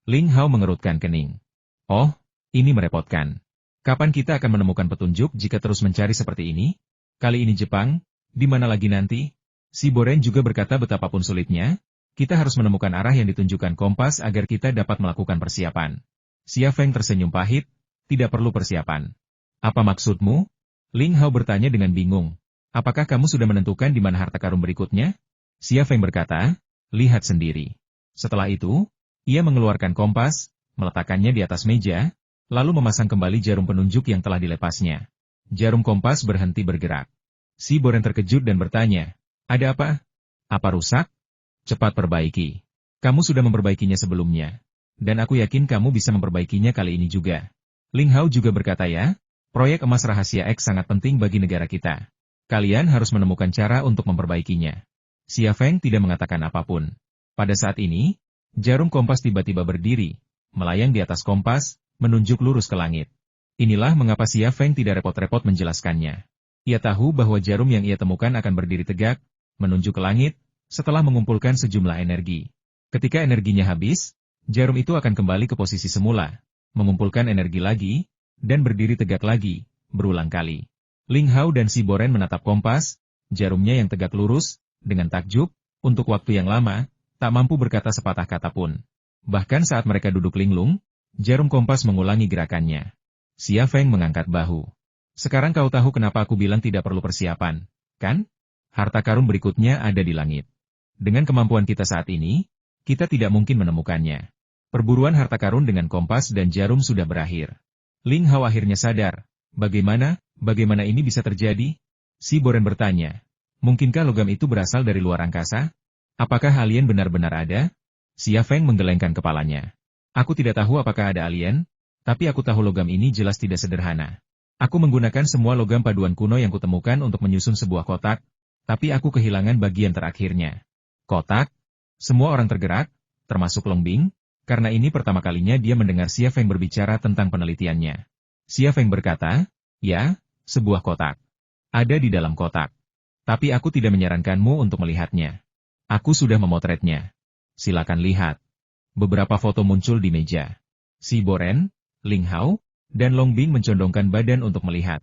Ling Hao mengerutkan kening. Oh, ini merepotkan. Kapan kita akan menemukan petunjuk jika terus mencari seperti ini? Kali ini Jepang, di mana lagi nanti? Si Boren juga berkata betapapun sulitnya, kita harus menemukan arah yang ditunjukkan kompas agar kita dapat melakukan persiapan. Xia Feng tersenyum pahit, tidak perlu persiapan. Apa maksudmu? Ling Hao bertanya dengan bingung. Apakah kamu sudah menentukan di mana harta karun berikutnya? Xia Feng berkata, lihat sendiri. Setelah itu, ia mengeluarkan kompas, meletakkannya di atas meja, lalu memasang kembali jarum penunjuk yang telah dilepasnya. Jarum kompas berhenti bergerak. Si Boren terkejut dan bertanya, ada apa? Apa rusak? Cepat perbaiki. Kamu sudah memperbaikinya sebelumnya. Dan aku yakin kamu bisa memperbaikinya kali ini juga. Ling Hao juga berkata ya, proyek emas rahasia X sangat penting bagi negara kita. Kalian harus menemukan cara untuk memperbaikinya. Xia Feng tidak mengatakan apapun. Pada saat ini, jarum kompas tiba-tiba berdiri, melayang di atas kompas, menunjuk lurus ke langit. Inilah mengapa Xia Feng tidak repot-repot menjelaskannya. Ia tahu bahwa jarum yang ia temukan akan berdiri tegak, menunjuk ke langit, setelah mengumpulkan sejumlah energi. Ketika energinya habis, jarum itu akan kembali ke posisi semula, mengumpulkan energi lagi, dan berdiri tegak lagi, berulang kali. Ling Hao dan Si Boren menatap kompas, jarumnya yang tegak lurus, dengan takjub, untuk waktu yang lama, tak mampu berkata sepatah kata pun. Bahkan saat mereka duduk linglung, jarum kompas mengulangi gerakannya. Xia Feng mengangkat bahu. Sekarang kau tahu kenapa aku bilang tidak perlu persiapan, kan? Harta karun berikutnya ada di langit. Dengan kemampuan kita saat ini, kita tidak mungkin menemukannya. Perburuan harta karun dengan kompas dan jarum sudah berakhir. Ling Hao akhirnya sadar. Bagaimana ini bisa terjadi? Si Boren bertanya. Mungkinkah logam itu berasal dari luar angkasa? Apakah alien benar-benar ada? Xia Feng menggelengkan kepalanya. Aku tidak tahu apakah ada alien, tapi aku tahu logam ini jelas tidak sederhana. Aku menggunakan semua logam paduan kuno yang kutemukan untuk menyusun sebuah kotak, tapi aku kehilangan bagian terakhirnya. Kotak? Semua orang tergerak, termasuk Long Bing, karena ini pertama kalinya dia mendengar Xia Feng berbicara tentang penelitiannya. Xia Feng berkata, ya, sebuah kotak. Ada di dalam kotak. Tapi aku tidak menyarankanmu untuk melihatnya. Aku sudah memotretnya. Silakan lihat. Beberapa foto muncul di meja. Si Boren, Ling Hao, dan Long Bing mencondongkan badan untuk melihat.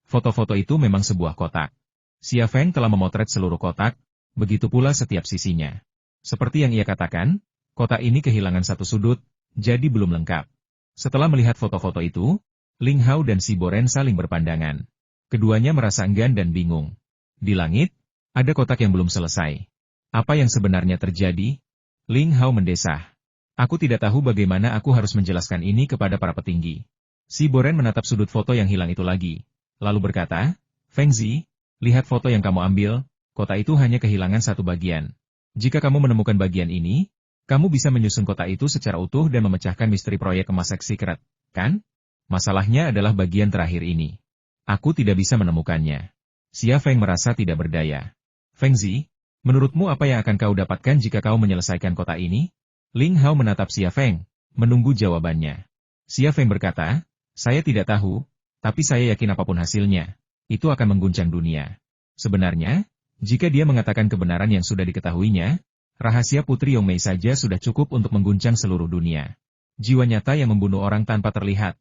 Foto-foto itu memang sebuah kotak. Xia Feng telah memotret seluruh kotak, begitu pula setiap sisinya. Seperti yang ia katakan, kotak ini kehilangan satu sudut, jadi belum lengkap. Setelah melihat foto-foto itu, Ling Hao dan si Boren saling berpandangan. Keduanya merasa enggan dan bingung. Di langit, ada kotak yang belum selesai. Apa yang sebenarnya terjadi? Ling Hao mendesah. Aku tidak tahu bagaimana aku harus menjelaskan ini kepada para petinggi. Si Boren menatap sudut foto yang hilang itu lagi. Lalu berkata, Feng Zi, lihat foto yang kamu ambil, kotak itu hanya kehilangan satu bagian. Jika kamu menemukan bagian ini, kamu bisa menyusun kotak itu secara utuh dan memecahkan misteri proyek Emasek Secret, kan? Masalahnya adalah bagian terakhir ini. Aku tidak bisa menemukannya. Xia Feng merasa tidak berdaya. Feng Zi, menurutmu apa yang akan kau dapatkan jika kau menyelesaikan kotak ini? Ling Hao menatap Xia Feng, menunggu jawabannya. Xia Feng berkata, saya tidak tahu, tapi saya yakin apapun hasilnya, itu akan mengguncang dunia. Sebenarnya, jika dia mengatakan kebenaran yang sudah diketahuinya, rahasia Putri Yongmei saja sudah cukup untuk mengguncang seluruh dunia. Jiwa nyata yang membunuh orang tanpa terlihat.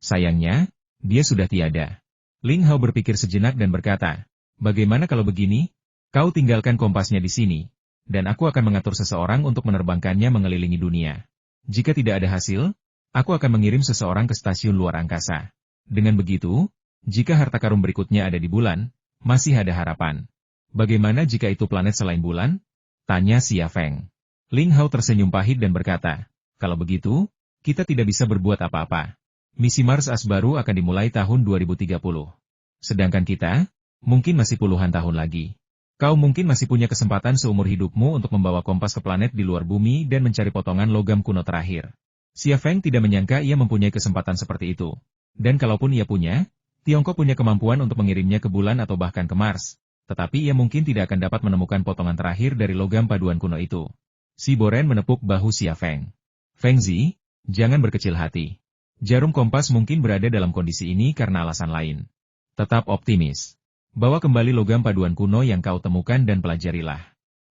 Sayangnya, dia sudah tiada. Ling Hao berpikir sejenak dan berkata, bagaimana kalau begini? Kau tinggalkan kompasnya di sini, dan aku akan mengatur seseorang untuk menerbangkannya mengelilingi dunia. Jika tidak ada hasil, aku akan mengirim seseorang ke stasiun luar angkasa. Dengan begitu, jika harta karun berikutnya ada di bulan, masih ada harapan. Bagaimana jika itu planet selain bulan? Tanya Xia Feng. Ling Hao tersenyum pahit dan berkata, kalau begitu, kita tidak bisa berbuat apa-apa. Misi Mars As baru akan dimulai tahun 2030. Sedangkan kita, mungkin masih puluhan tahun lagi. Kau mungkin masih punya kesempatan seumur hidupmu untuk membawa kompas ke planet di luar bumi dan mencari potongan logam kuno terakhir. Xia Feng tidak menyangka ia mempunyai kesempatan seperti itu. Dan kalaupun ia punya, Tiongkok punya kemampuan untuk mengirimnya ke bulan atau bahkan ke Mars. Tetapi ia mungkin tidak akan dapat menemukan potongan terakhir dari logam paduan kuno itu. Si Boren menepuk bahu Xia Feng. Feng Zi, jangan berkecil hati. Jarum kompas mungkin berada dalam kondisi ini karena alasan lain. Tetap optimis. Bawa kembali logam paduan kuno yang kau temukan dan pelajarilah.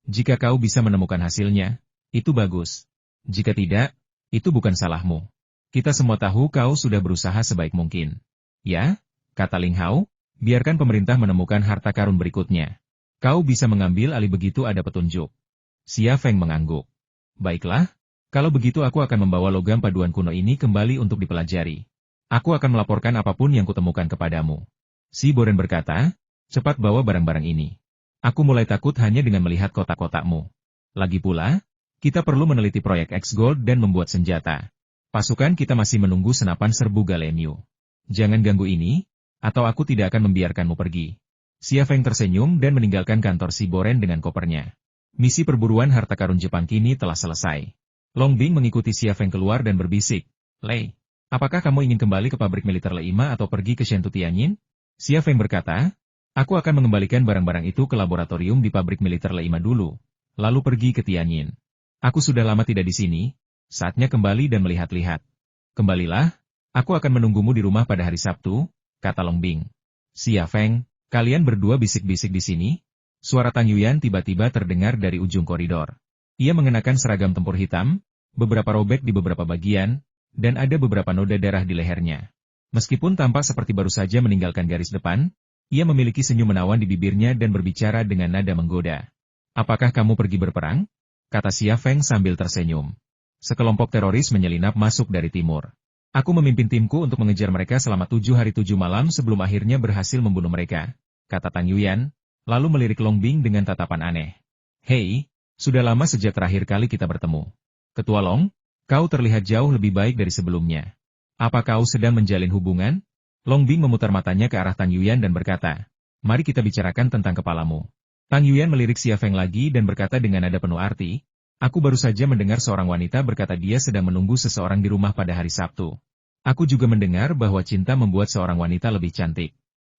Jika kau bisa menemukan hasilnya, itu bagus. Jika tidak, itu bukan salahmu. Kita semua tahu kau sudah berusaha sebaik mungkin. Ya, kata Ling Hao, biarkan pemerintah menemukan harta karun berikutnya. Kau bisa mengambil alih begitu ada petunjuk. Xia Feng mengangguk. Baiklah. Kalau begitu aku akan membawa logam paduan kuno ini kembali untuk dipelajari. Aku akan melaporkan apapun yang kutemukan kepadamu. Si Boren berkata, cepat bawa barang-barang ini. Aku mulai takut hanya dengan melihat kotak-kotakmu. Lagi pula, kita perlu meneliti proyek X-Gold dan membuat senjata. Pasukan kita masih menunggu senapan serbu Galeniu. Jangan ganggu ini, atau aku tidak akan membiarkanmu pergi. Xia Feng tersenyum dan meninggalkan kantor si Boren dengan kopernya. Misi perburuan harta karun Jepang kini telah selesai. Long Bing mengikuti Xia Feng keluar dan berbisik, Lei, apakah kamu ingin kembali ke pabrik militer Leima atau pergi ke Shentu Tianyin? Xia Feng berkata, aku akan mengembalikan barang-barang itu ke laboratorium di pabrik militer Leima dulu, lalu pergi ke Tianyin. Aku sudah lama tidak di sini, saatnya kembali dan melihat-lihat. Kembalilah, aku akan menunggumu di rumah pada hari Sabtu, kata Long Bing. Xia Feng, kalian berdua bisik-bisik di sini? Suara Tang Yuyan tiba-tiba terdengar dari ujung koridor. Ia mengenakan seragam tempur hitam, beberapa robek di beberapa bagian, dan ada beberapa noda darah di lehernya. Meskipun tampak seperti baru saja meninggalkan garis depan, ia memiliki senyum menawan di bibirnya dan berbicara dengan nada menggoda. Apakah kamu pergi berperang? Kata Xia Feng sambil tersenyum. Sekelompok teroris menyelinap masuk dari timur. Aku memimpin timku untuk mengejar mereka selama 7 hari 7 malam sebelum akhirnya berhasil membunuh mereka, kata Tang Yuyan. lalu melirik Long Bing dengan tatapan aneh. Hei, sudah lama sejak terakhir kali kita bertemu. Ketua Long, kau terlihat jauh lebih baik dari sebelumnya. Apa kau sedang menjalin hubungan? Long Bing memutar matanya ke arah Tang Yuyan dan berkata, mari kita bicarakan tentang kepalamu. Tang Yuyan melirik Xia Feng lagi dan berkata dengan nada penuh arti, aku baru saja mendengar seorang wanita berkata dia sedang menunggu seseorang di rumah pada hari Sabtu. Aku juga mendengar bahwa cinta membuat seorang wanita lebih cantik.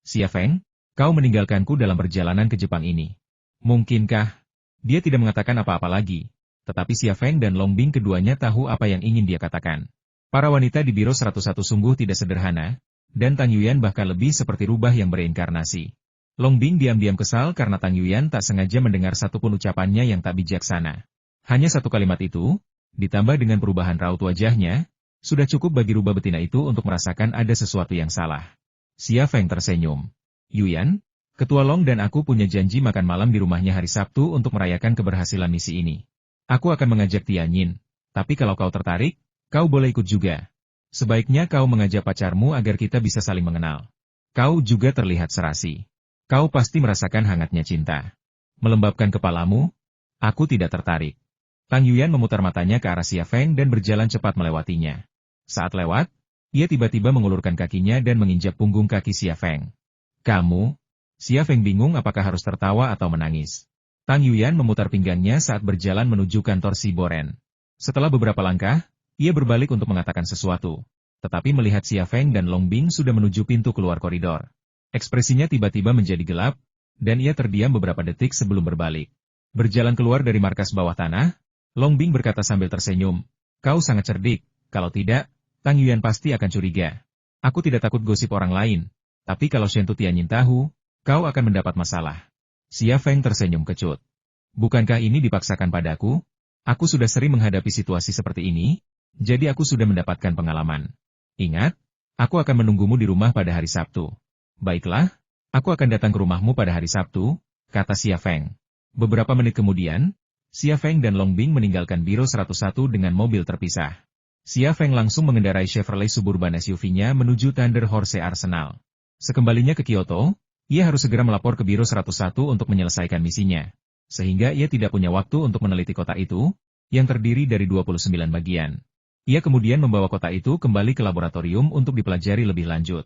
Xia Feng, kau meninggalkanku dalam perjalanan ke Jepang ini. Mungkinkah? Dia tidak mengatakan apa-apa lagi. Tetapi Xia Feng dan Long Bing keduanya tahu apa yang ingin dia katakan. Para wanita di Biro 101 sungguh tidak sederhana, dan Tang Yuyan bahkan lebih seperti rubah yang bereinkarnasi. Long Bing diam-diam kesal karena Tang Yuyan tak sengaja mendengar satupun ucapannya yang tak bijaksana. Hanya satu kalimat itu, ditambah dengan perubahan raut wajahnya, sudah cukup bagi rubah betina itu untuk merasakan ada sesuatu yang salah. Xia Feng tersenyum. Yuyan, Ketua Long dan aku punya janji makan malam di rumahnya hari Sabtu untuk merayakan keberhasilan misi ini. Aku akan mengajak Tianyin, tapi kalau kau tertarik, kau boleh ikut juga. Sebaiknya kau mengajak pacarmu agar kita bisa saling mengenal. Kau juga terlihat serasi. Kau pasti merasakan hangatnya cinta. Melembabkan kepalamu? Aku tidak tertarik. Tang Yuyan memutar matanya ke arah Xia Feng dan berjalan cepat melewatinya. Saat lewat, ia tiba-tiba mengulurkan kakinya dan menginjak punggung kaki Xia Feng. Kamu? Xia Feng bingung apakah harus tertawa atau menangis. Tang Yuyan memutar pinggangnya saat berjalan menuju kantor si Boren. Setelah beberapa langkah, ia berbalik untuk mengatakan sesuatu. Tetapi melihat Xia Feng dan Long Bing sudah menuju pintu keluar koridor. Ekspresinya tiba-tiba menjadi gelap, dan ia terdiam beberapa detik sebelum berbalik. Berjalan keluar dari markas bawah tanah, Long Bing berkata sambil tersenyum, kau sangat cerdik, kalau tidak, Tang Yuyan pasti akan curiga. Aku tidak takut gosip orang lain, tapi kalau Shen Tu Tianyin tahu, kau akan mendapat masalah. Xia Feng tersenyum kecut. Bukankah ini dipaksakan padaku? Aku sudah sering menghadapi situasi seperti ini, jadi aku sudah mendapatkan pengalaman. Ingat, aku akan menunggumu di rumah pada hari Sabtu. Baiklah, aku akan datang ke rumahmu pada hari Sabtu, kata Xia Feng. Beberapa menit kemudian, Xia Feng dan Long Bing meninggalkan Biro 101 dengan mobil terpisah. Xia Feng langsung mengendarai Chevrolet Suburban SUV-nya menuju Thunder Horse Arsenal. Sekembalinya ke Kyoto, ia harus segera melapor ke Biro 101 untuk menyelesaikan misinya. Sehingga ia tidak punya waktu untuk meneliti kota itu, yang terdiri dari 29 bagian. Ia kemudian membawa kota itu kembali ke laboratorium untuk dipelajari lebih lanjut.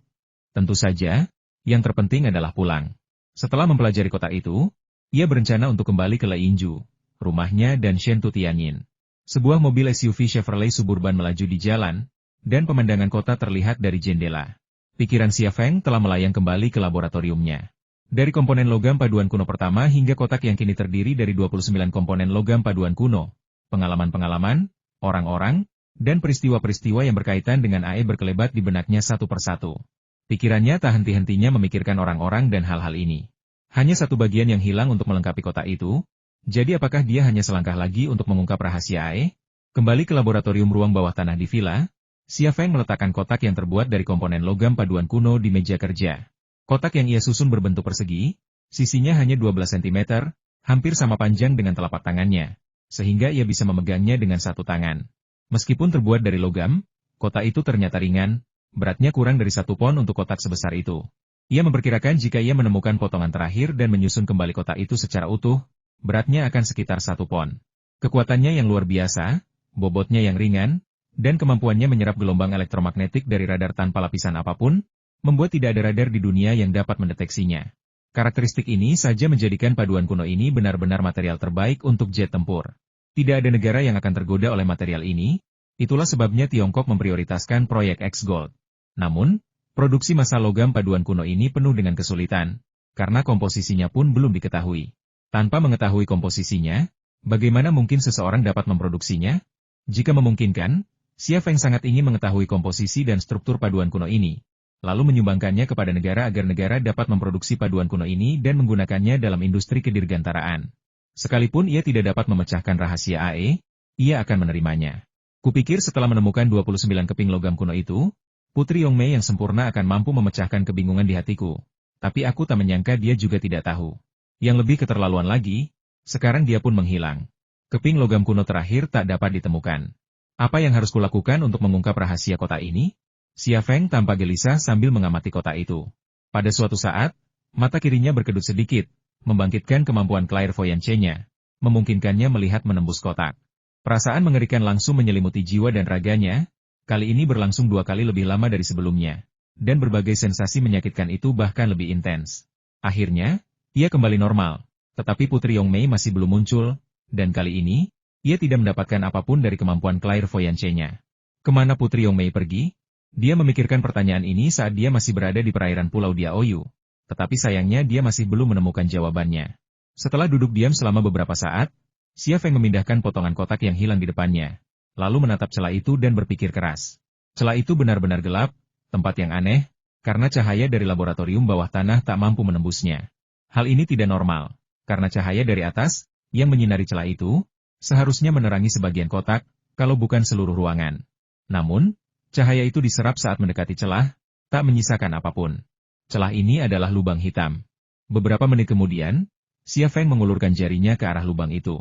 Tentu saja, yang terpenting adalah pulang. Setelah mempelajari kota itu, ia berencana untuk kembali ke Leinju, rumahnya dan Shen Tu Tianyin. Sebuah mobil SUV Chevrolet Suburban melaju di jalan, dan pemandangan kota terlihat dari jendela. Pikiran Xia Feng telah melayang kembali ke laboratoriumnya. Dari komponen logam paduan kuno pertama hingga kotak yang kini terdiri dari 29 komponen logam paduan kuno, pengalaman-pengalaman, orang-orang, dan peristiwa-peristiwa yang berkaitan dengan AE berkelebat di benaknya satu persatu. Pikirannya tak henti-hentinya memikirkan orang-orang dan hal-hal ini. Hanya satu bagian yang hilang untuk melengkapi kota itu, jadi apakah dia hanya selangkah lagi untuk mengungkap rahasia AE? Kembali ke laboratorium ruang bawah tanah di villa, Xia Feng meletakkan kotak yang terbuat dari komponen logam paduan kuno di meja kerja. Kotak yang ia susun berbentuk persegi, sisinya hanya 12 cm, hampir sama panjang dengan telapak tangannya, sehingga ia bisa memegangnya dengan satu tangan. Meskipun terbuat dari logam, kotak itu ternyata ringan, beratnya kurang dari 1 pon untuk kotak sebesar itu. Ia memperkirakan jika ia menemukan potongan terakhir dan menyusun kembali kotak itu secara utuh, beratnya akan sekitar 1 pon. Kekuatannya yang luar biasa, bobotnya yang ringan, dan kemampuannya menyerap gelombang elektromagnetik dari radar tanpa lapisan apapun, membuat tidak ada radar di dunia yang dapat mendeteksinya. Karakteristik ini saja menjadikan paduan kuno ini benar-benar material terbaik untuk jet tempur. Tidak ada negara yang akan tergoda oleh material ini, itulah sebabnya Tiongkok memprioritaskan proyek X-Gold. Namun, produksi massa logam paduan kuno ini penuh dengan kesulitan, karena komposisinya pun belum diketahui. Tanpa mengetahui komposisinya, bagaimana mungkin seseorang dapat memproduksinya? Jika memungkinkan, Xia Feng sangat ingin mengetahui komposisi dan struktur paduan kuno ini, lalu menyumbangkannya kepada negara agar negara dapat memproduksi paduan kuno ini dan menggunakannya dalam industri kedirgantaraan. Sekalipun ia tidak dapat memecahkan rahasia AE, ia akan menerimanya. Kupikir setelah menemukan 29 keping logam kuno itu, Putri Yongmei yang sempurna akan mampu memecahkan kebingungan di hatiku. Tapi aku tak menyangka dia juga tidak tahu. Yang lebih keterlaluan lagi, sekarang dia pun menghilang. Keping logam kuno terakhir tak dapat ditemukan. Apa yang harus kulakukan untuk mengungkap rahasia kota ini? Xia Feng tampak gelisah sambil mengamati kota itu. Pada suatu saat, mata kirinya berkedut sedikit, membangkitkan kemampuan clairvoyance-nya, memungkinkannya melihat menembus kotak. Perasaan mengerikan langsung menyelimuti jiwa dan raganya, kali ini berlangsung 2 kali lebih lama dari sebelumnya. Dan berbagai sensasi menyakitkan itu bahkan lebih intens. Akhirnya, ia kembali normal. Tetapi Putri Yongmei masih belum muncul, dan kali ini, ia tidak mendapatkan apapun dari kemampuan clairvoyance-nya. Kemana Putri Yongmei pergi? Dia memikirkan pertanyaan ini saat dia masih berada di perairan Pulau Diaoyu. Tetapi sayangnya dia masih belum menemukan jawabannya. Setelah duduk diam selama beberapa saat, Xia Feng memindahkan potongan kotak yang hilang di depannya, lalu menatap celah itu dan berpikir keras. Celah itu benar-benar gelap, tempat yang aneh, karena cahaya dari laboratorium bawah tanah tak mampu menembusnya. Hal ini tidak normal, karena cahaya dari atas, yang menyinari celah itu, seharusnya menerangi sebagian kotak, kalau bukan seluruh ruangan. Namun, cahaya itu diserap saat mendekati celah, tak menyisakan apapun. Celah ini adalah lubang hitam. Beberapa menit kemudian, Xia Feng mengulurkan jarinya ke arah lubang itu.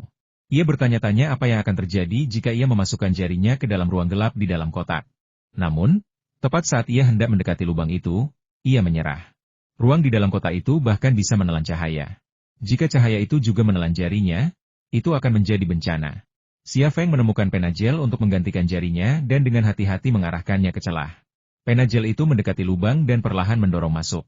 Ia bertanya-tanya apa yang akan terjadi jika ia memasukkan jarinya ke dalam ruang gelap di dalam kotak. Namun, tepat saat ia hendak mendekati lubang itu, ia menyerah. Ruang di dalam kotak itu bahkan bisa menelan cahaya. Jika cahaya itu juga menelan jarinya, itu akan menjadi bencana. Xia Feng menemukan pena gel untuk menggantikan jarinya dan dengan hati-hati mengarahkannya ke celah. Pena gel itu mendekati lubang dan perlahan mendorong masuk.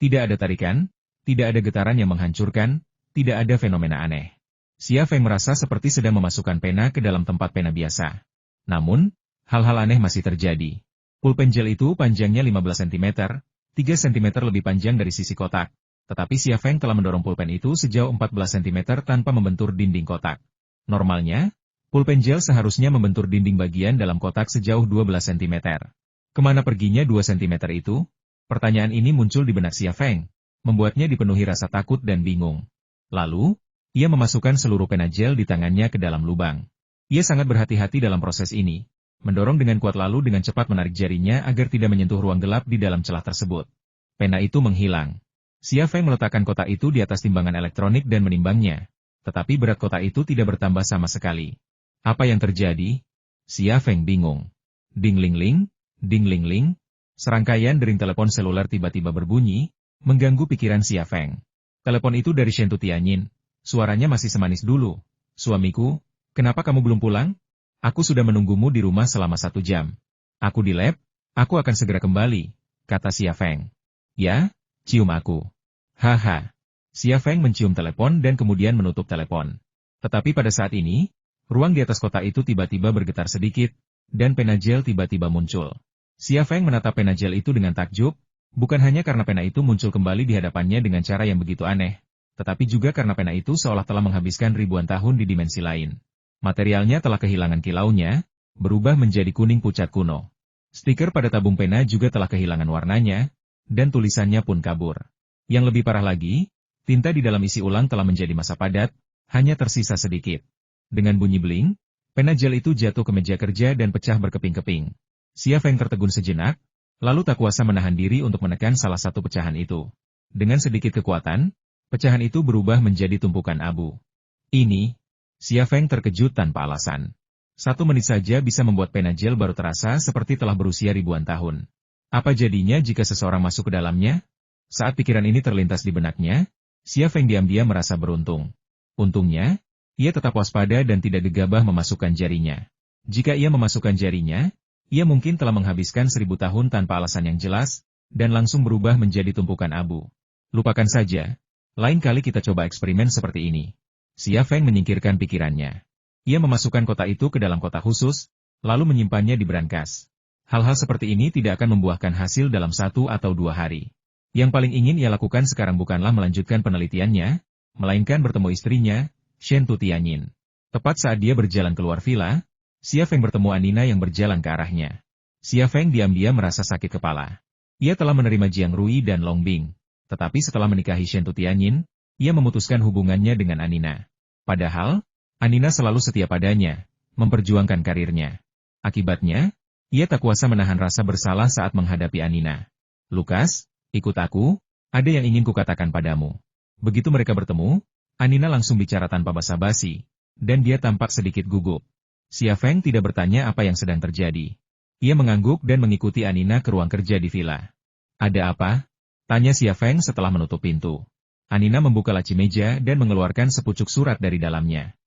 Tidak ada tarikan, tidak ada getaran yang menghancurkan, tidak ada fenomena aneh. Xia Feng merasa seperti sedang memasukkan pena ke dalam tempat pena biasa. Namun, hal-hal aneh masih terjadi. Pulpen gel itu panjangnya 15 cm, 3 cm lebih panjang dari sisi kotak. Tetapi Xia Feng telah mendorong pulpen itu sejauh 14 cm tanpa membentur dinding kotak. Normalnya, pulpen gel seharusnya membentur dinding bagian dalam kotak sejauh 12 cm. Kemana perginya 2 cm itu? Pertanyaan ini muncul di benak Xia Feng, membuatnya dipenuhi rasa takut dan bingung. Lalu, ia memasukkan seluruh pena gel di tangannya ke dalam lubang. Ia sangat berhati-hati dalam proses ini, mendorong dengan kuat lalu dengan cepat menarik jarinya agar tidak menyentuh ruang gelap di dalam celah tersebut. Pena itu menghilang. Xia Feng meletakkan kotak itu di atas timbangan elektronik dan menimbangnya. Tetapi berat kotak itu tidak bertambah sama sekali. Apa yang terjadi? Xia Feng bingung. Ding-ling-ling, ding-ling-ling. Serangkaian dering telepon seluler tiba-tiba berbunyi, mengganggu pikiran Xia Feng. Telepon itu dari Shen Tutianyin. Suaranya masih semanis dulu. Suamiku, kenapa kamu belum pulang? Aku sudah menunggumu di rumah selama 1 jam. Aku di lab, aku akan segera kembali, kata Xia Feng. Ya, cium aku. Haha. Xia Feng mencium telepon dan kemudian menutup telepon. Tetapi pada saat ini, ruang di atas kotak itu tiba-tiba bergetar sedikit, dan pena gel tiba-tiba muncul. Xia Feng menatap pena gel itu dengan takjub, bukan hanya karena pena itu muncul kembali di hadapannya dengan cara yang begitu aneh, tetapi juga karena pena itu seolah telah menghabiskan ribuan tahun di dimensi lain. Materialnya telah kehilangan kilaunya, berubah menjadi kuning pucat kuno. Stiker pada tabung pena juga telah kehilangan warnanya, dan tulisannya pun kabur. Yang lebih parah lagi, tinta di dalam isi ulang telah menjadi massa padat, hanya tersisa sedikit. Dengan bunyi bling, pena gel itu jatuh ke meja kerja dan pecah berkeping-keping. Xia Feng tertegun sejenak, lalu tak kuasa menahan diri untuk menekan salah satu pecahan itu. Dengan sedikit kekuatan, pecahan itu berubah menjadi tumpukan abu. Ini, Xia Feng terkejut tanpa alasan. 1 menit saja bisa membuat pena gel baru terasa seperti telah berusia ribuan tahun. Apa jadinya jika seseorang masuk ke dalamnya? Saat pikiran ini terlintas di benaknya, Xia Feng diam-diam merasa beruntung. Untungnya, ia tetap waspada dan tidak gegabah memasukkan jarinya. Jika ia memasukkan jarinya, ia mungkin telah menghabiskan 1000 tahun tanpa alasan yang jelas, dan langsung berubah menjadi tumpukan abu. Lupakan saja. Lain kali kita coba eksperimen seperti ini. Xia Feng menyingkirkan pikirannya. Ia memasukkan kotak itu ke dalam kotak khusus, lalu menyimpannya di brankas. Hal-hal seperti ini tidak akan membuahkan hasil dalam 1 atau 2 hari. Yang paling ingin ia lakukan sekarang bukanlah melanjutkan penelitiannya, melainkan bertemu istrinya, Shen Tutianyin. Tepat saat dia berjalan keluar villa, Xia Feng bertemu Anina yang berjalan ke arahnya. Xia Feng diam-diam merasa sakit kepala. Ia telah menerima Jiang Rui dan Long Bing. Tetapi setelah menikahi Shen Tutianyin, ia memutuskan hubungannya dengan Anina. Padahal, Anina selalu setia padanya, memperjuangkan karirnya. Akibatnya, ia tak kuasa menahan rasa bersalah saat menghadapi Anina. Lukas, ikut aku, ada yang ingin kukatakan padamu. Begitu mereka bertemu, Anina langsung bicara tanpa basa-basi, dan dia tampak sedikit gugup. Xia Feng tidak bertanya apa yang sedang terjadi. Ia mengangguk dan mengikuti Anina ke ruang kerja di villa. Ada apa? Tanya Xia Feng setelah menutup pintu. Anina membuka laci meja dan mengeluarkan sepucuk surat dari dalamnya.